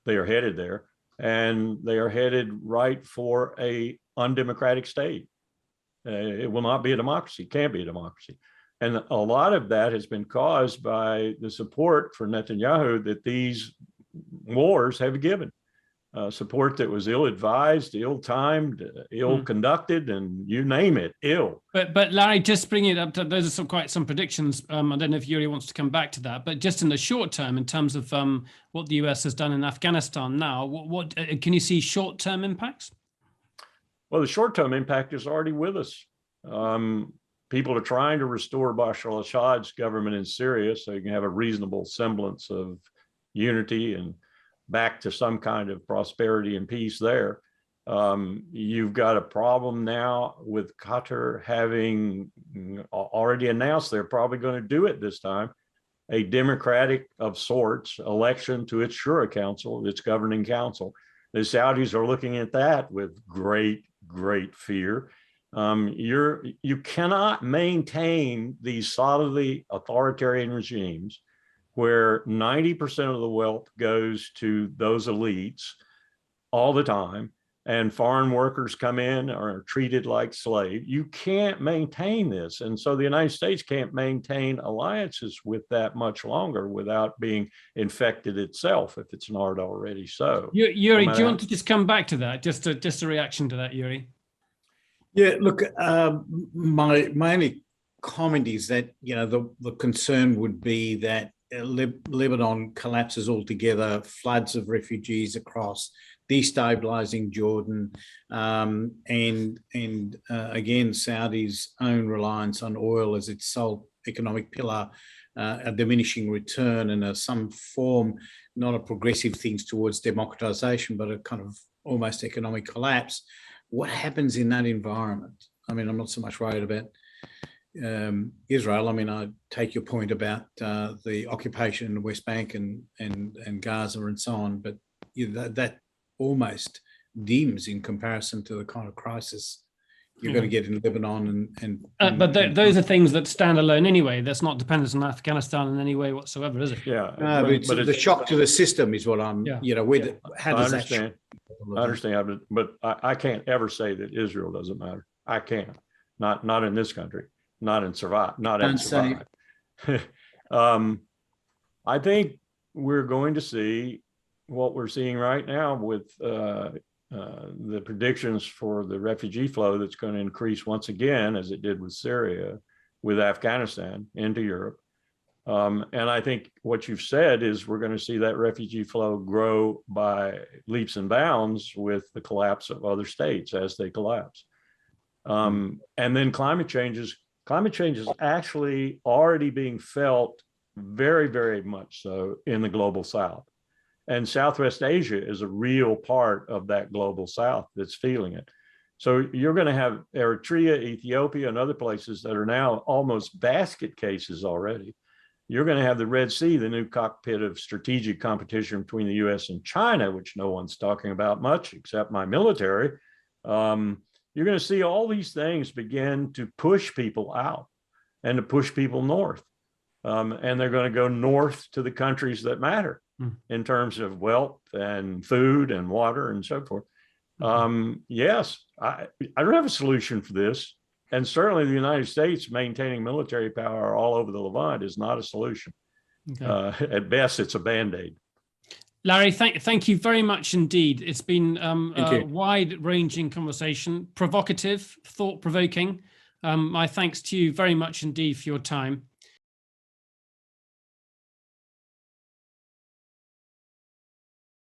They are headed there, and they are headed right for a undemocratic state. It will not be a democracy, can't be a democracy. And a lot of that has been caused by the support for Netanyahu that these wars have given. Support that was ill-advised, ill-timed, ill-conducted, and you name it, ill. But Larry, just bringing it up, those are quite some predictions. I don't know if Yuri wants to come back to that, but just in the short term, in terms of what the US has done in Afghanistan now, what can you see short-term impacts? Well, the short-term impact is already with us. People are trying to restore Bashar al-Assad's government in Syria so you can have a reasonable semblance of unity and back to some kind of prosperity and peace there. You've got a problem now with Qatar having already announced they're probably going to do it this time, a democratic of sorts election to its Shura Council, its governing council. The Saudis are looking at that with great fear. You cannot maintain these solidly authoritarian regimes where 90% of the wealth goes to those elites all the time, and foreign workers come in are treated like slaves. You can't maintain this. And so the United States can't maintain alliances with that much longer without being infected itself, if it's not already so. Yuri, do you want to just come back to that? Just a reaction to that, Yuri. Yeah, look, my only comment is that, the concern would be that Lebanon collapses altogether, floods of refugees across, destabilizing Jordan, and again, Saudi's own reliance on oil as its sole economic pillar, a diminishing return and some form, not a progressive things towards democratization, but a kind of almost economic collapse. What happens in that environment? I mean, I'm not so much worried about Israel. I mean, I take your point about the occupation in the West Bank and Gaza and so on, but that almost dims in comparison to the kind of crisis you're going to get in Lebanon but those are things that stand alone anyway. That's not dependent on Afghanistan in any way whatsoever, is it? Yeah, but the shock to the system is what I'm. How does that? I understand, but I can't ever say that Israel doesn't matter. I can't. Not in this country. Not in survive. I think we're going to see what we're seeing right now with the predictions for the refugee flow that's going to increase once again, as it did with Syria, with Afghanistan into Europe. And I think what you've said is we're going to see that refugee flow grow by leaps and bounds with the collapse of other states as they collapse. And then climate change is actually already being felt very, very much so in the global South. And Southwest Asia is a real part of that global South that's feeling it. So you're going to have Eritrea, Ethiopia, and other places that are now almost basket cases already. You're going to have the Red Sea, the new cockpit of strategic competition between the US and China, which no one's talking about much except my military. You're going to see all these things begin to push people out and to push people north. And they're going to go north to the countries that matter in terms of wealth and food and water and so forth. Yes, I don't have a solution for this. And certainly the United States maintaining military power all over the Levant is not a solution. Okay. At best, it's a Band-Aid. Larry, thank you very much indeed. It's been a wide-ranging conversation, provocative, thought-provoking. My thanks to you very much indeed for your time.